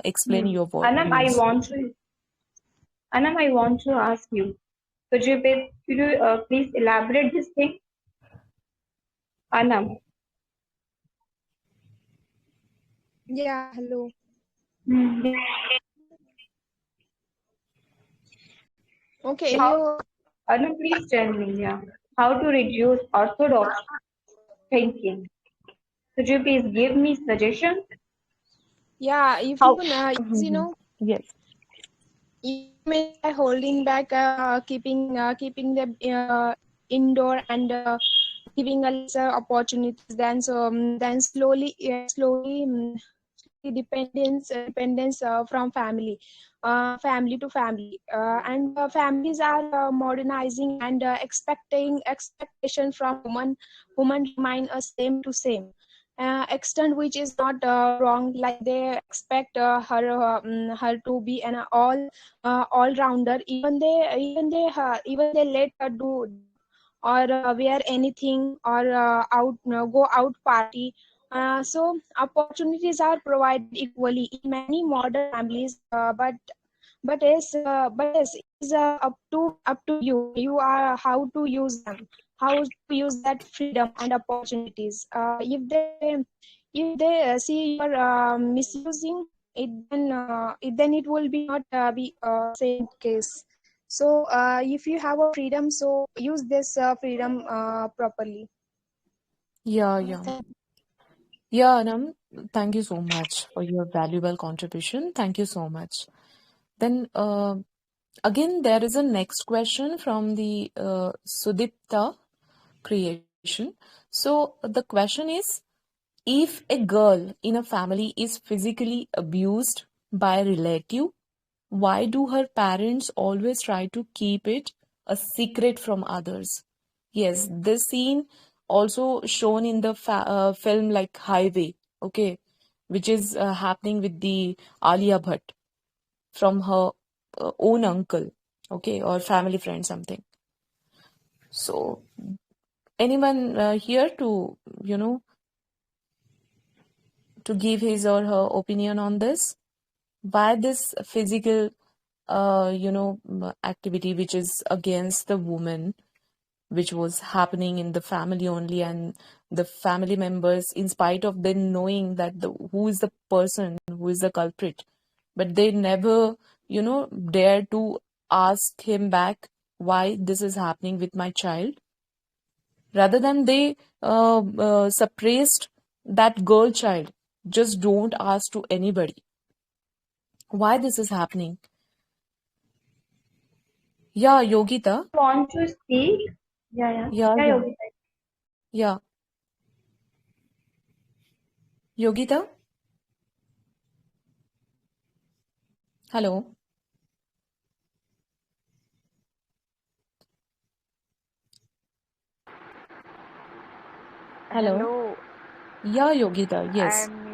explain Hmm. your Anam, views. I want to ask you. Could you please elaborate this thing, Anam? Yeah, hello. Hmm. Okay, How, you Anam, please tell me, yeah, how to reduce orthodox thinking. Could you please give me suggestion? Yeah, if How? you know, Mhm. Yes. you may try holding back, keeping the indoor and giving a lesser opportunities. Then slowly dependence from family to family, and families are modernizing and expecting expectation from woman remain a same extent, which is not wrong. Like they expect her to be an all rounder, even they let her do or wear anything or go out party. So opportunities are provided equally in many modern families, but yes, it is up to you. You are how to use them, how to use that freedom and opportunities. If they see you are misusing it, then it will be not be same case. So if you have a freedom, so use this freedom properly. Yeah, yeah. Yeah, Anam, thank you so much for your valuable contribution. Thank you so much. Then, again, there is a next question from the Sudipta creation. So, the question is, if a girl in a family is physically abused by a relative, why do her parents always try to keep it a secret from others? Yes, this scene also shown in the film like Highway, okay, which is happening with the Alia Bhatt from her own uncle, okay, or family friend, something. So, anyone here to, you know, to give his or her opinion on this? Why this physical, activity which is against the woman, which was happening in the family only, and the family members, in spite of them knowing that who is the person, who is the culprit, but they never, dare to ask him back why this is happening with my child. Rather than they suppressed that girl child, just don't ask to anybody why this is happening. Yeah, Yogita. Want to speak? Yeah, yeah. Yeah, Yeah, yeah, Yogi. yeah. Yogita, hello, hello. Hello, Yeah, Yogita, yes. I'm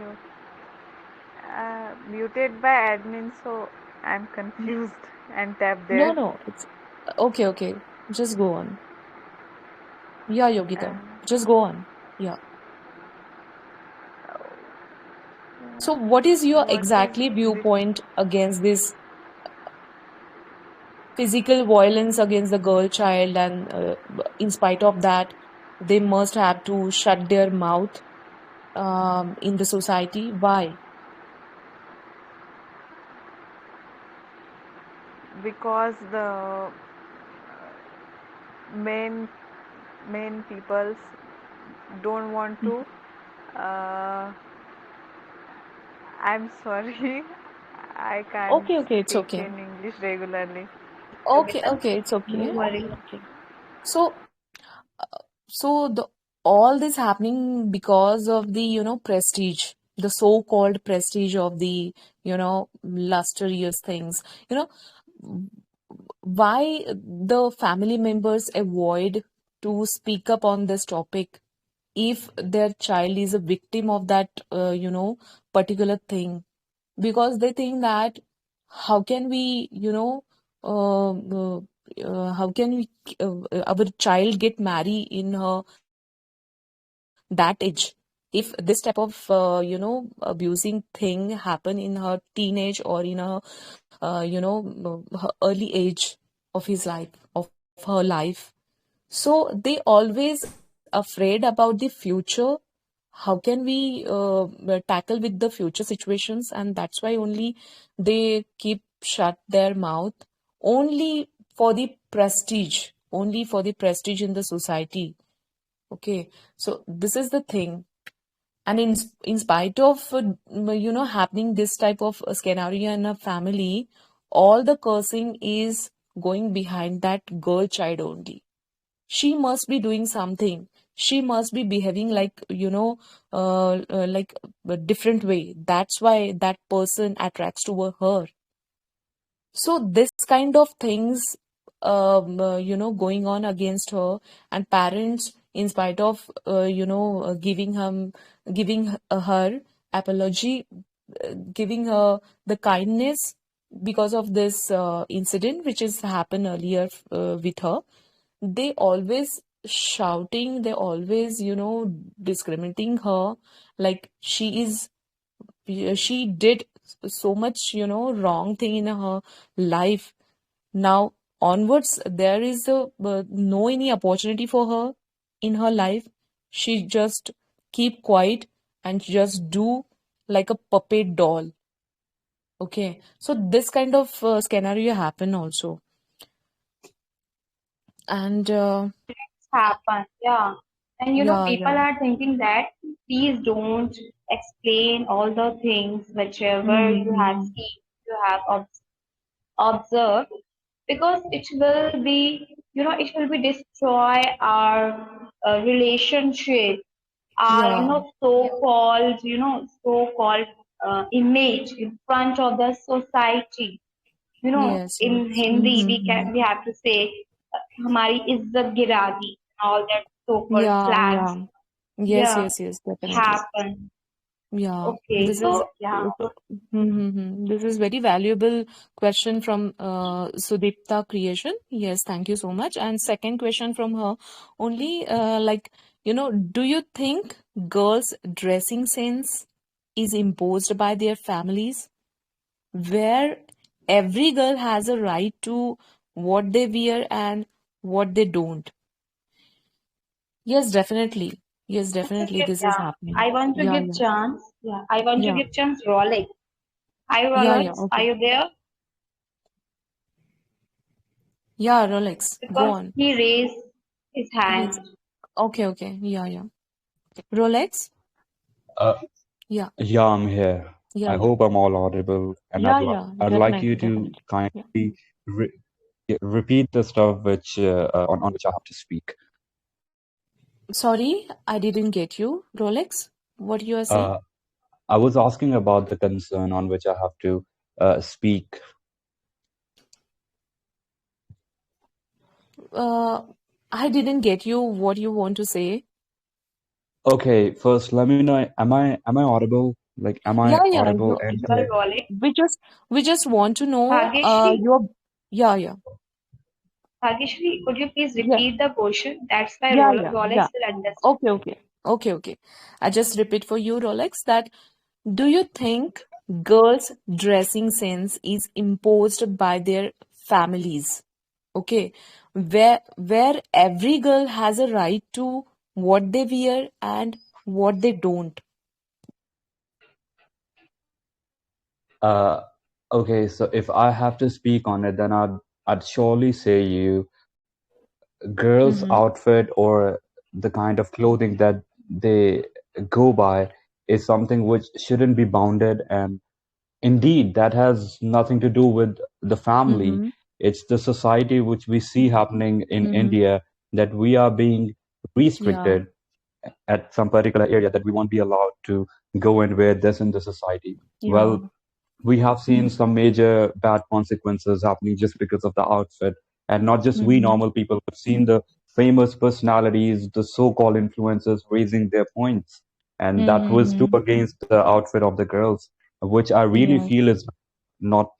muted by admin, so I'm N- confused and tapped No, there. no, it's okay, okay. Just go on. Yeah, Yogita, Um, just go on. Yeah. So, what is your what is exactly this? viewpoint against this physical violence against the girl child, and in spite of that, they must have to shut their mouth in the society? Why? Because the main main peoples don't want Mhm. to. Uh, I'm sorry, I can't Okay, okay, it's speak okay. in English regularly. Okay, Yogita, okay, it's no okay. worry. Okay. So, so the all this happening because of the, prestige, the so-called prestige of the, lustrous things. You know, why the family members avoid to speak up on this topic if their child is a victim of that, particular thing? Because they think that how can we, how can we, our child get married in her that age, if this type of abusing thing happen in her teenage or in her her early age of his life, of her life. So they always afraid about the future. How can we tackle with the future situations? And that's why only they keep shut their mouth, only for the prestige, only for the prestige in the society. Okay, so this is the thing. And in spite of happening this type of scenario in a family, all the cursing is going behind that girl child only. She must be doing something. She must be behaving like like a different way. That's why that person attracts toward her. So this kind of things, going on against her, and parents, in spite of giving her apology, giving her the kindness because of this incident which has happened earlier with her, they always shouting, they always discriminating her, like she did so much wrong thing in her life. Now onwards there is no any opportunity for her in her life. She just keep quiet and just do like a puppet doll. Okay, so this kind of scenario happen also. And Happen, yeah. And yeah, people yeah. are thinking that please don't explain all the things whichever you have Mm-hmm. seen, you have observed, because it will be destroy our relationship, our Yeah, so-called image in front of the society. yes, In yes. Hindi Mm-hmm. we have to say हमारी इज्जत गिरा दी, all that so-called Yeah, slangs. yeah. Yes, Yeah, yes, yes, definitely. happen. Yeah, Okay, this is so yeah. this is very valuable question from Sudipta Creation. Yes, thank you so much. And second question from her only, do you think girls' dressing sense is imposed by their families, where every girl has a right to what they wear and what they don't? Yes, definitely. Yes, definitely. This is Yeah, happening. I want to Yeah, give yeah, chance. Yeah, I want to yeah, give chance Rolex. Hi yeah, yeah. Rolex, are Okay. you there? Yeah, Rolex. Go Because on. he raised his hand. He's okay, okay. Yeah, yeah. Rolex? Uh, Yeah, yeah, I'm here. yeah, I yeah. hope I'm all audible, and Yeah, yeah. I'd like you Definitely, to definitely. Yeah. kindly re repeat the stuff which on which I have to speak. Sorry, I didn't get you, Rolex. What you are saying? Uh, I was asking about the concern on which I have to speak. Uh, I didn't get you what you want to say. Okay, first let me know, am I audible? Like, am I Yeah, yeah. audible and Well, clear? Rolex. We just want to know Bhageshri, your yeah, yeah. Bhageshri, could you please Yeah, repeat the question? That's why yeah, yeah, Rolex yeah. will understand. Okay, okay. Okay, okay. I just repeat for you, Rolex, that do you think girls' dressing sense is imposed by their families? Okay, where every girl has a right to what they wear and what they don't. Uh, okay, so if I have to speak on it, then I'd surely say you girls' Mm-hmm. outfit or the kind of clothing that they go by is something which shouldn't be bounded. And indeed, that has nothing to do with the family. Mm-hmm. It's the society which we see happening in Mm-hmm. India, that we are being Yeah. restricted at some particular area, that we won't be allowed to go and wear this in the society. Yeah. Well, we have seen some major bad consequences happening just because of the outfit. And not just we Mm-hmm. normal people, we've seen the famous personalities, the so-called influencers raising their points. And that was too Mm-hmm. against the outfit of the girls, which I really Yes. feel is not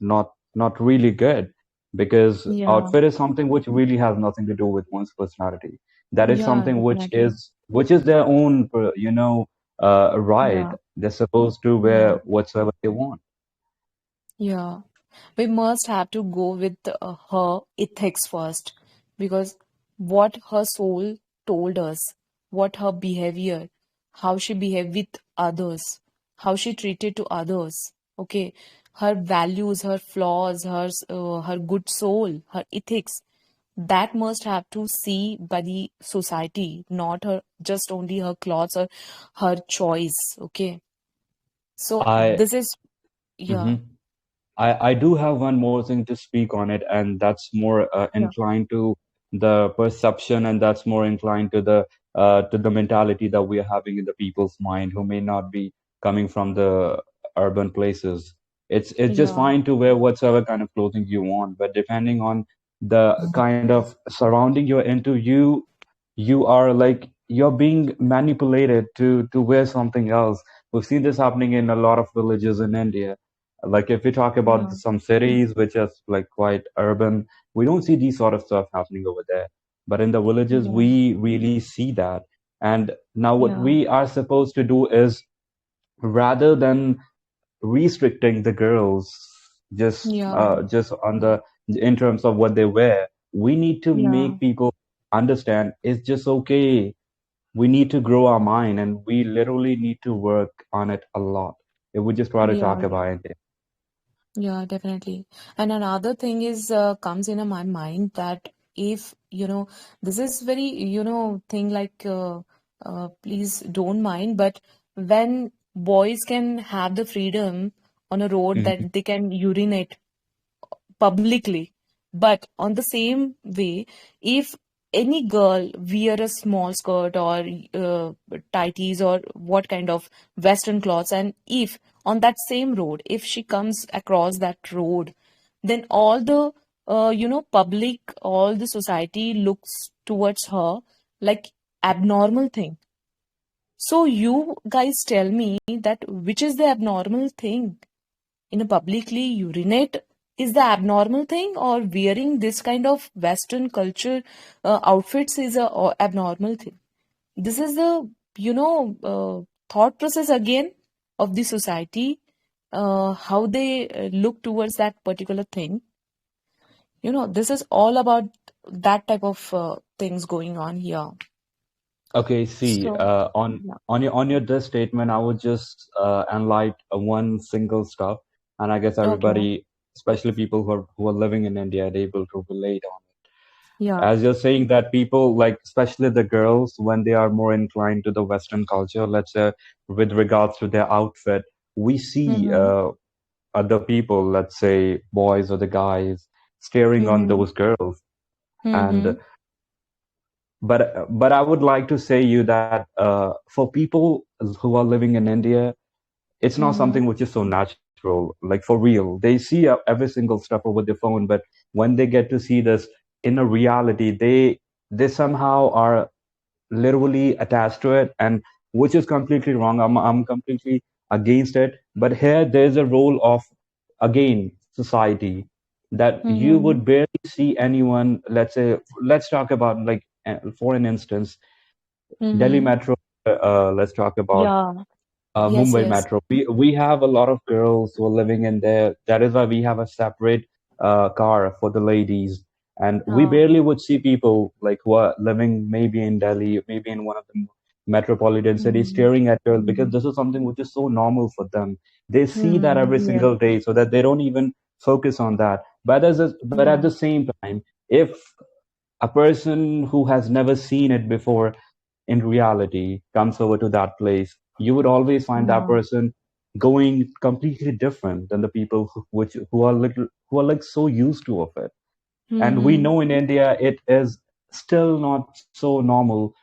really good, because Yeah. outfit is something which really has nothing to do with one's personality. That is Yeah, something definitely. which is their own right. Yeah. They're supposed to wear Yeah. whatsoever they want. Yeah. We must have to go with her ethics first, because what her soul told us, what her behavior, how she behaved with others, how she treated to others, okay, her values, her flaws, her good soul, her ethics, that must have to see by the society, not her just only her clothes or her choice. Okay. So I this is, yeah, mhm. I do have one more thing to speak on it, and that's more yeah, inclined to the perception, and that's more inclined to the mentality that we are having in the people's mind who may not be coming from the urban places. It's just yeah, fine to wear whatsoever kind of clothing you want, but depending on the kind of surrounding you're into, you are like you're being manipulated to wear something else. We've seen this happening in a lot of villages in India. Like if we talk about yeah, some cities which are like quite urban, we don't see these sort of stuff happening over there. But in the villages, yeah, we really see that. And now what yeah, we are supposed to do is, rather than restricting the girls yeah, just on the in terms of what they wear, we need to yeah, make people understand it's just okay. We need to grow our mind, and we literally need to work on it a lot if we just try to talk yeah. about it. Yeah, definitely. And another thing is comes in my mind that if, this is very, thing like, please don't mind, but when boys can have the freedom on a road Mhm. that they can urinate publicly. But on the same way, if any girl wear a small skirt or tighties or what kind of Western clothes, and if on that same road, if she comes across that road, then all the public, all the society looks towards her like abnormal thing. So you guys tell me that which is the abnormal thing? In a publicly urinate is the abnormal thing, or wearing this kind of Western culture outfits is a abnormal thing? This is the thought process again of the society, how they look towards that particular thing. This is all about that type of things going on here. Okay, see, So yeah. on your this statement, I would just enlighten one single stuff, and I guess Okay. everybody, especially people who are living in India, are able to relate on it. Yeah. As you're saying that people, like especially the girls, when they are more inclined to the Western culture, let's say with regards to their outfit, we see Mm-hmm. other people, let's say boys or the guys, staring on Mm-hmm. those girls, Mm-hmm. and but I would like to say you that for people who are living in India, it's not Mm-hmm. something which is so natural, like for real. They see every single stuff over their phone, but when they get to see this in a reality, they somehow are literally attached to it, and which is completely wrong. I'm completely against it. But here there's a role of, again, society, that you Mm-hmm. would barely see anyone. Let's say, let's talk about, like, for an instance, Delhi Mm-hmm. Metro. Let's talk about Yeah. Yes, Mumbai yes. Metro. We have a lot of girls who are living in there. That is why we have a separate car for the ladies, and we Yeah. barely would see people like who are living maybe in Delhi, maybe in one of the metropolitan cities, Mm-hmm. staring at girls because Mm-hmm. this is something which is so normal for them. They see that Mm-hmm. every Yes. single day, so that they don't even focus on that. But at Yeah. the same time, if a person who has never seen it before in reality comes over to that place, you would always find that Yeah. person going completely different than the people who are like so used to of it. And we Mm-hmm. know in India it is still not so normal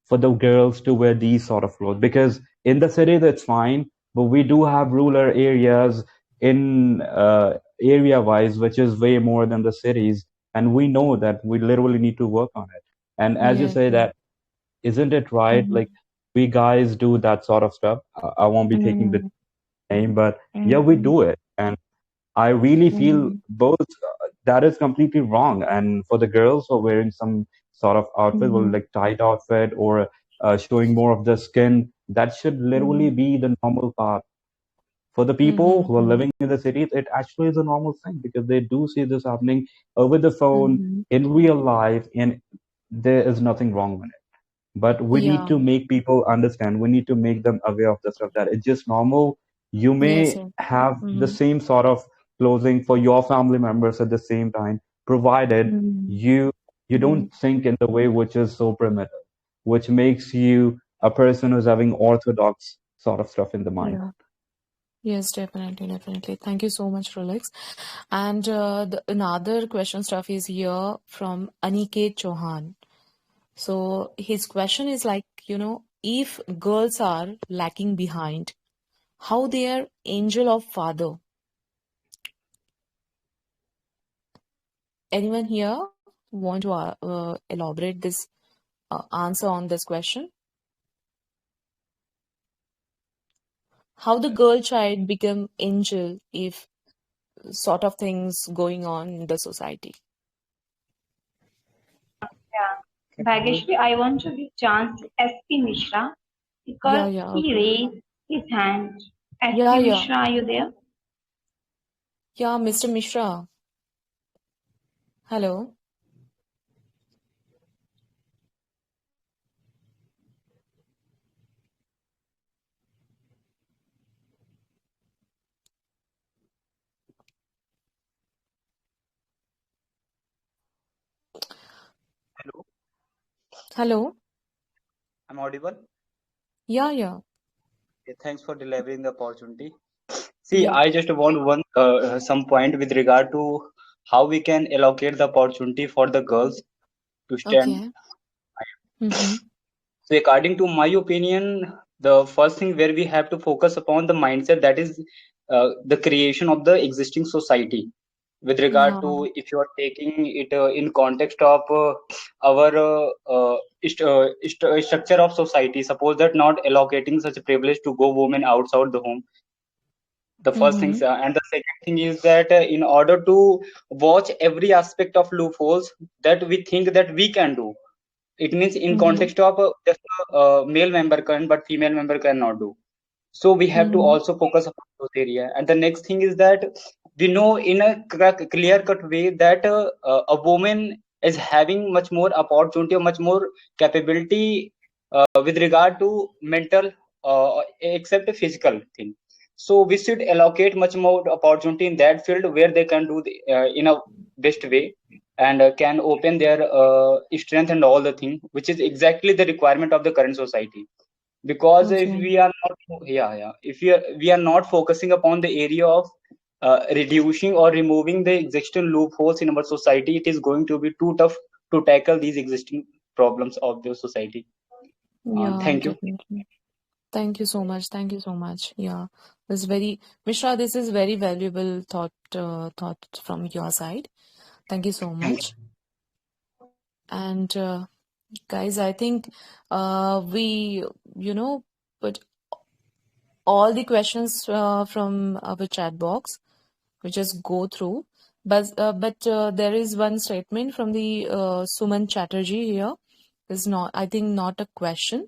for the girls to wear these sort of clothes, because in the city that's fine, but we do have rural areas in area wise which is way more than the cities, and we know that we literally need to work on it. And as you Yes, say yes. that, isn't it right? Mm-hmm. Like, we guys do that sort of stuff. I won't be taking the Mm-hmm. name, but yeah, we Mm-hmm. do it. And I really feel Mm-hmm. both that is completely wrong. And for the girls who are wearing some sort of outfit, or Mm-hmm. like tight outfit, or showing more of the skin, that should literally Mm-hmm. be the normal part. For the people who are Mm-hmm. living in the cities, it actually is a normal thing because they do see this happening over the phone Mm-hmm. in real life, and there is nothing wrong with it. But we need Yeah. to make people understand, we need to make them aware of the stuff, that it's just normal. You Yes, may yes. have the Mm-hmm. same sort of clothing for your family members at the same time, provided Mm-hmm. you You don't think in the way which is so primitive, which makes you a person who's having orthodox sort of stuff in the mind. Yeah. Yes, definitely, definitely. Thank you so much, Rolex. And another question stuff is here from Aniket Chauhan. So his question is like, if girls are lacking behind, how their angel of father? Anyone here want to elaborate this answer on this question? How the girl child become angel if sort of things going on in the society? Yeah. Bhageshri, I want to give chance to SP Mishra Yeah, because yeah, he okay. raised his hand. Yeah, SP yeah. Mishra, are you there? Yeah, Mr. Mishra. Hello. Hello, Hello. I'm audible. Yeah, yeah. Okay, thanks for delivering the opportunity. See, Yeah. I just want one some point with regard to how we can allocate the opportunity for the girls to stand. Okay. Mm-hmm. So, according to my opinion, the first thing where we have to focus upon the mindset, that is the creation of the existing society. With regard Yeah. to, if you are taking it in context of our structure of society, suppose that not allocating such a privilege to go women outside the home, the first Mm-hmm. things, and the second thing is that in order to watch every aspect of loopholes that we think that we can do, it means in Mm-hmm. context of just a male member can but female member cannot do. So we have to Mm-hmm. also focus on those area. And the next thing is that we know in a clear cut way that a woman is having much more opportunity or much more capability with regard to mental except a physical thing. So we should allocate much more opportunity in that field where they can do in a best way, and can open their strength and all the thing, which is exactly the requirement of the current society. Because if Okay. we are not, if we are not focusing upon the area of reducing or removing the existing loopholes in our society, it is going to be too tough to tackle these existing problems of the society. Yeah, Thank you. definitely. Thank you so much. Thank you so much. Yeah. This very Mishra, this is very valuable thought from your side. Thank you so Thank you. much. And guys, I think we, put all the questions from our chat box. We just go through. But there is one statement from the Suman Chatterjee here. Is not, I think, not a question.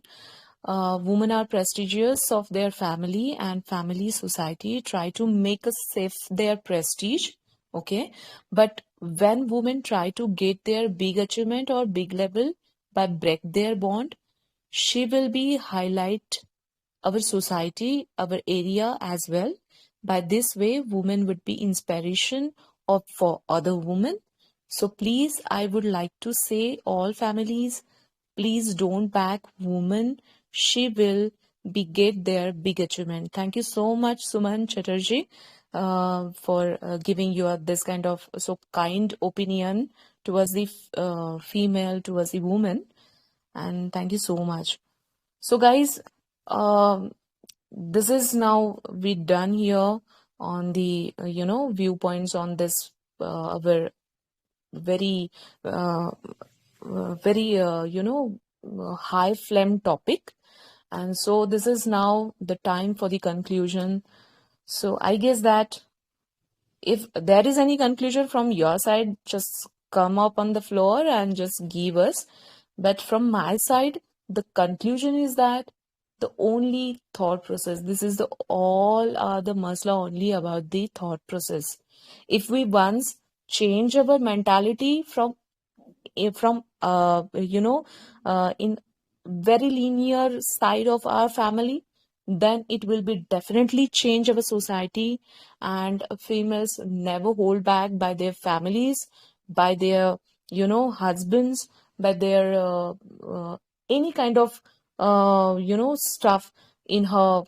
Women are prestigious of their family and family society try to make a safe their prestige. Okay. But when women try to get their big achievement or big level by break their bond, she will be highlight our society, our area as well. By this way, women would be inspiration of for other women. So please, I would like to say all families, please don't back women. She will be get their big achievement. Thank you so much, Suman Chatterjee, for giving you this kind of so kind opinion towards the female, towards the woman. And thank you so much. So guys, um, this is now we done here on the viewpoints on this our very very high flame topic, and so this is now the time for the conclusion. So I guess that if there is any conclusion from your side, just come up on the floor and just give us. But from my side, the conclusion is that the only thought process, this is the all are the masla only about the thought process. If we once change our mentality from in very linear side of our family, then it will be definitely change our society, and females never hold back by their families, by their husbands by their any kind of stuff in her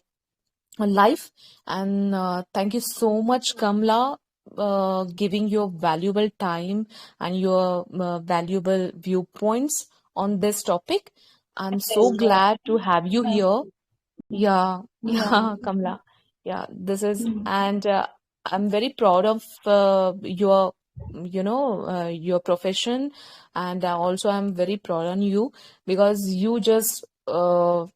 life. And thank you so much, Kamla, giving your valuable time and your valuable viewpoints on this topic. I'm so Pleasure. glad to have you Thank here. you. Yeah, Yeah. yeah, Kamla. Yeah, this is, Mhm. and I'm very proud of your profession, and also I'm very proud on you because you just farm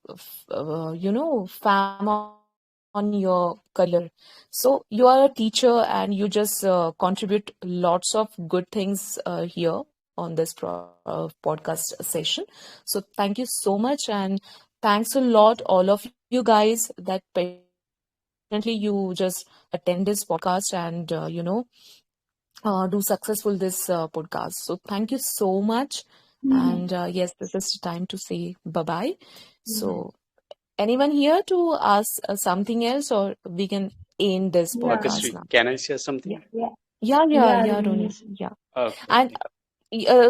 on your career. So you are a teacher and you just contribute lots of good things here on this podcast session. So thank you so much, and thanks a lot, all of you guys, that patiently you just attend this podcast and do successful this podcast. So thank you so much. And Mhm. yes, this is time to say bye bye. Mhm. So anyone here to ask something else, or we can end this Yeah. podcast Bhagashree, now? can I share something? Yeah, Yeah. yeah, yeah, Yeah, yeah, Rumi. Roni. Yeah. Okay, And okay.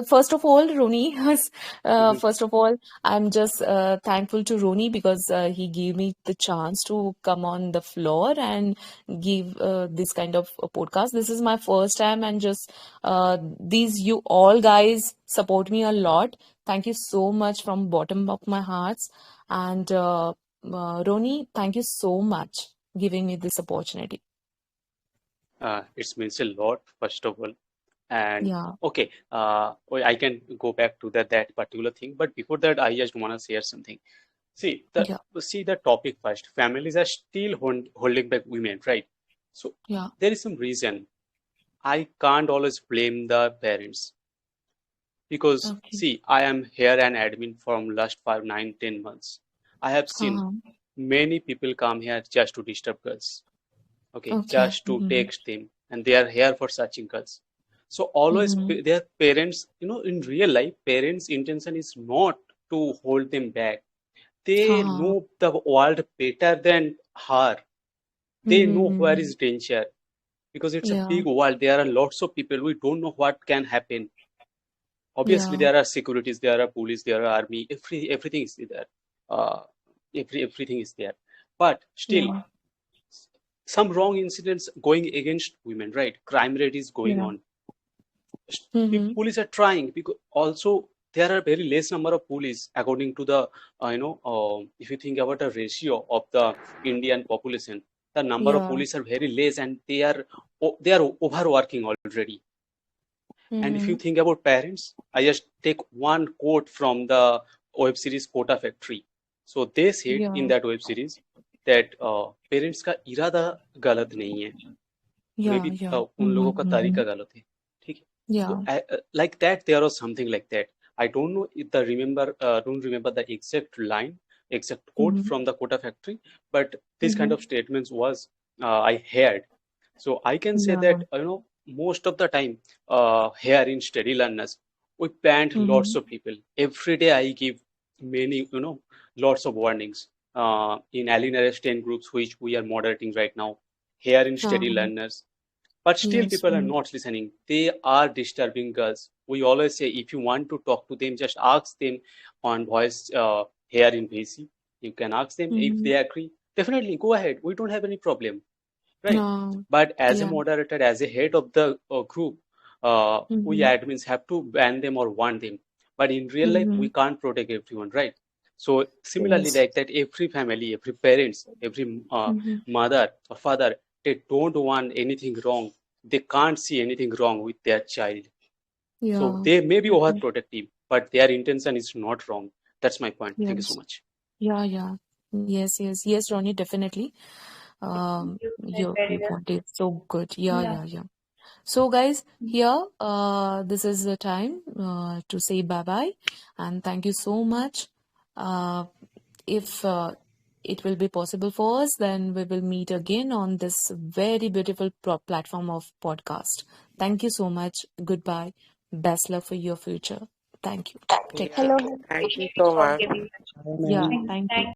first of all, Roni, Mhm. first of all, I'm just thankful to Roni because he gave me the chance to come on the floor and give this kind of a podcast. This is my first time, and just these you all guys support me a lot. Thank you so much from bottom of my hearts. And Roni, thank you so much giving me this opportunity. It means a lot, first of all. And Yeah, okay, I can go back to that particular thing. But before that, I just want to share something. See yeah, the topic first. Families are still holding back women, right? So yeah. there is some reason. I can't always blame the parents because Okay. see, I am here an admin from last 5, 9, 10 months. I have seen Uh-huh. many people come here just to disturb girls. Okay, Okay. just to Mm-hmm. text them, and they are here for searching girls. So always Mm-hmm. their parents, in real life, parents' intention is not to hold them back. They Uh-huh. know the world better than her. They know where Mm-hmm. is danger because it's a Yeah. big world. There are lots of people. We don't know what can happen. Obviously, Yeah. there are securities, there are police, there are army. Everything is there. Uh, everything is there. But still, Yeah. some wrong incidents going against women, right? Crime rate is going Yeah. on. Mm-hmm. Police are trying because also there are very less number of police according to the if you think about the ratio of the Indian population, the number of Yeah. police are very less and they are overworking already. And if you Mm-hmm. think about parents, I just take one quote from the web series Kota Factory. So they said in Yeah. that web series that parents का इरादा गलत नहीं है, मे Yeah. B Yeah. उन Mm-hmm. लोगों का Mm-hmm. तरीका गलत है. ठीक है. So Yeah. like that there was something like that. I don't know if the don't remember the exact line, exact quote Mm-hmm. from the Kota Factory, but this kind Mm-hmm. of statements was I heard. So I can say Yeah. that most of the time here in study learners we banned lots Mm-hmm. of people. Every day I give many lots of warnings in alienation 10 groups which we are moderating right now here in study Uh-huh. learners. But still, Yes. people are Mm-hmm. not listening. They are disturbing girls. We always say if you want to talk to them, just ask them on voice here in VC. You can ask them if Mm-hmm. they agree. Definitely go ahead. We don't have any problem, right? Uh, But as a yeah. moderator, as a head of the group, we Mm-hmm. admins have to ban them or warn them. But in real life, Mm-hmm. we can't protect everyone, right? So similarly, Yes. like that, every family, every parents, every Mm-hmm. mother or father, they don't want anything wrong. They can't see anything wrong with their child. So Yeah. they may be Definitely. overprotective, but their intention is not wrong. That's my point. Thank you so Yes. much. Yeah. Yeah. Yes. Yes. Yes, Ronnie. Definitely. You said Your very well. point is so good. Yeah. Yeah. Yeah. Yeah. So, guys, here, this is the time to say bye bye, and thank you so much. Uh, if it will be possible for us, then we will meet again on this very beautiful platform of podcast. Thank you so much. Goodbye. Best luck for your future. Thank you. Take Yeah, care. Hello. thank you Thank you so for much. giving us. Yeah. Amen. Thank you. Thank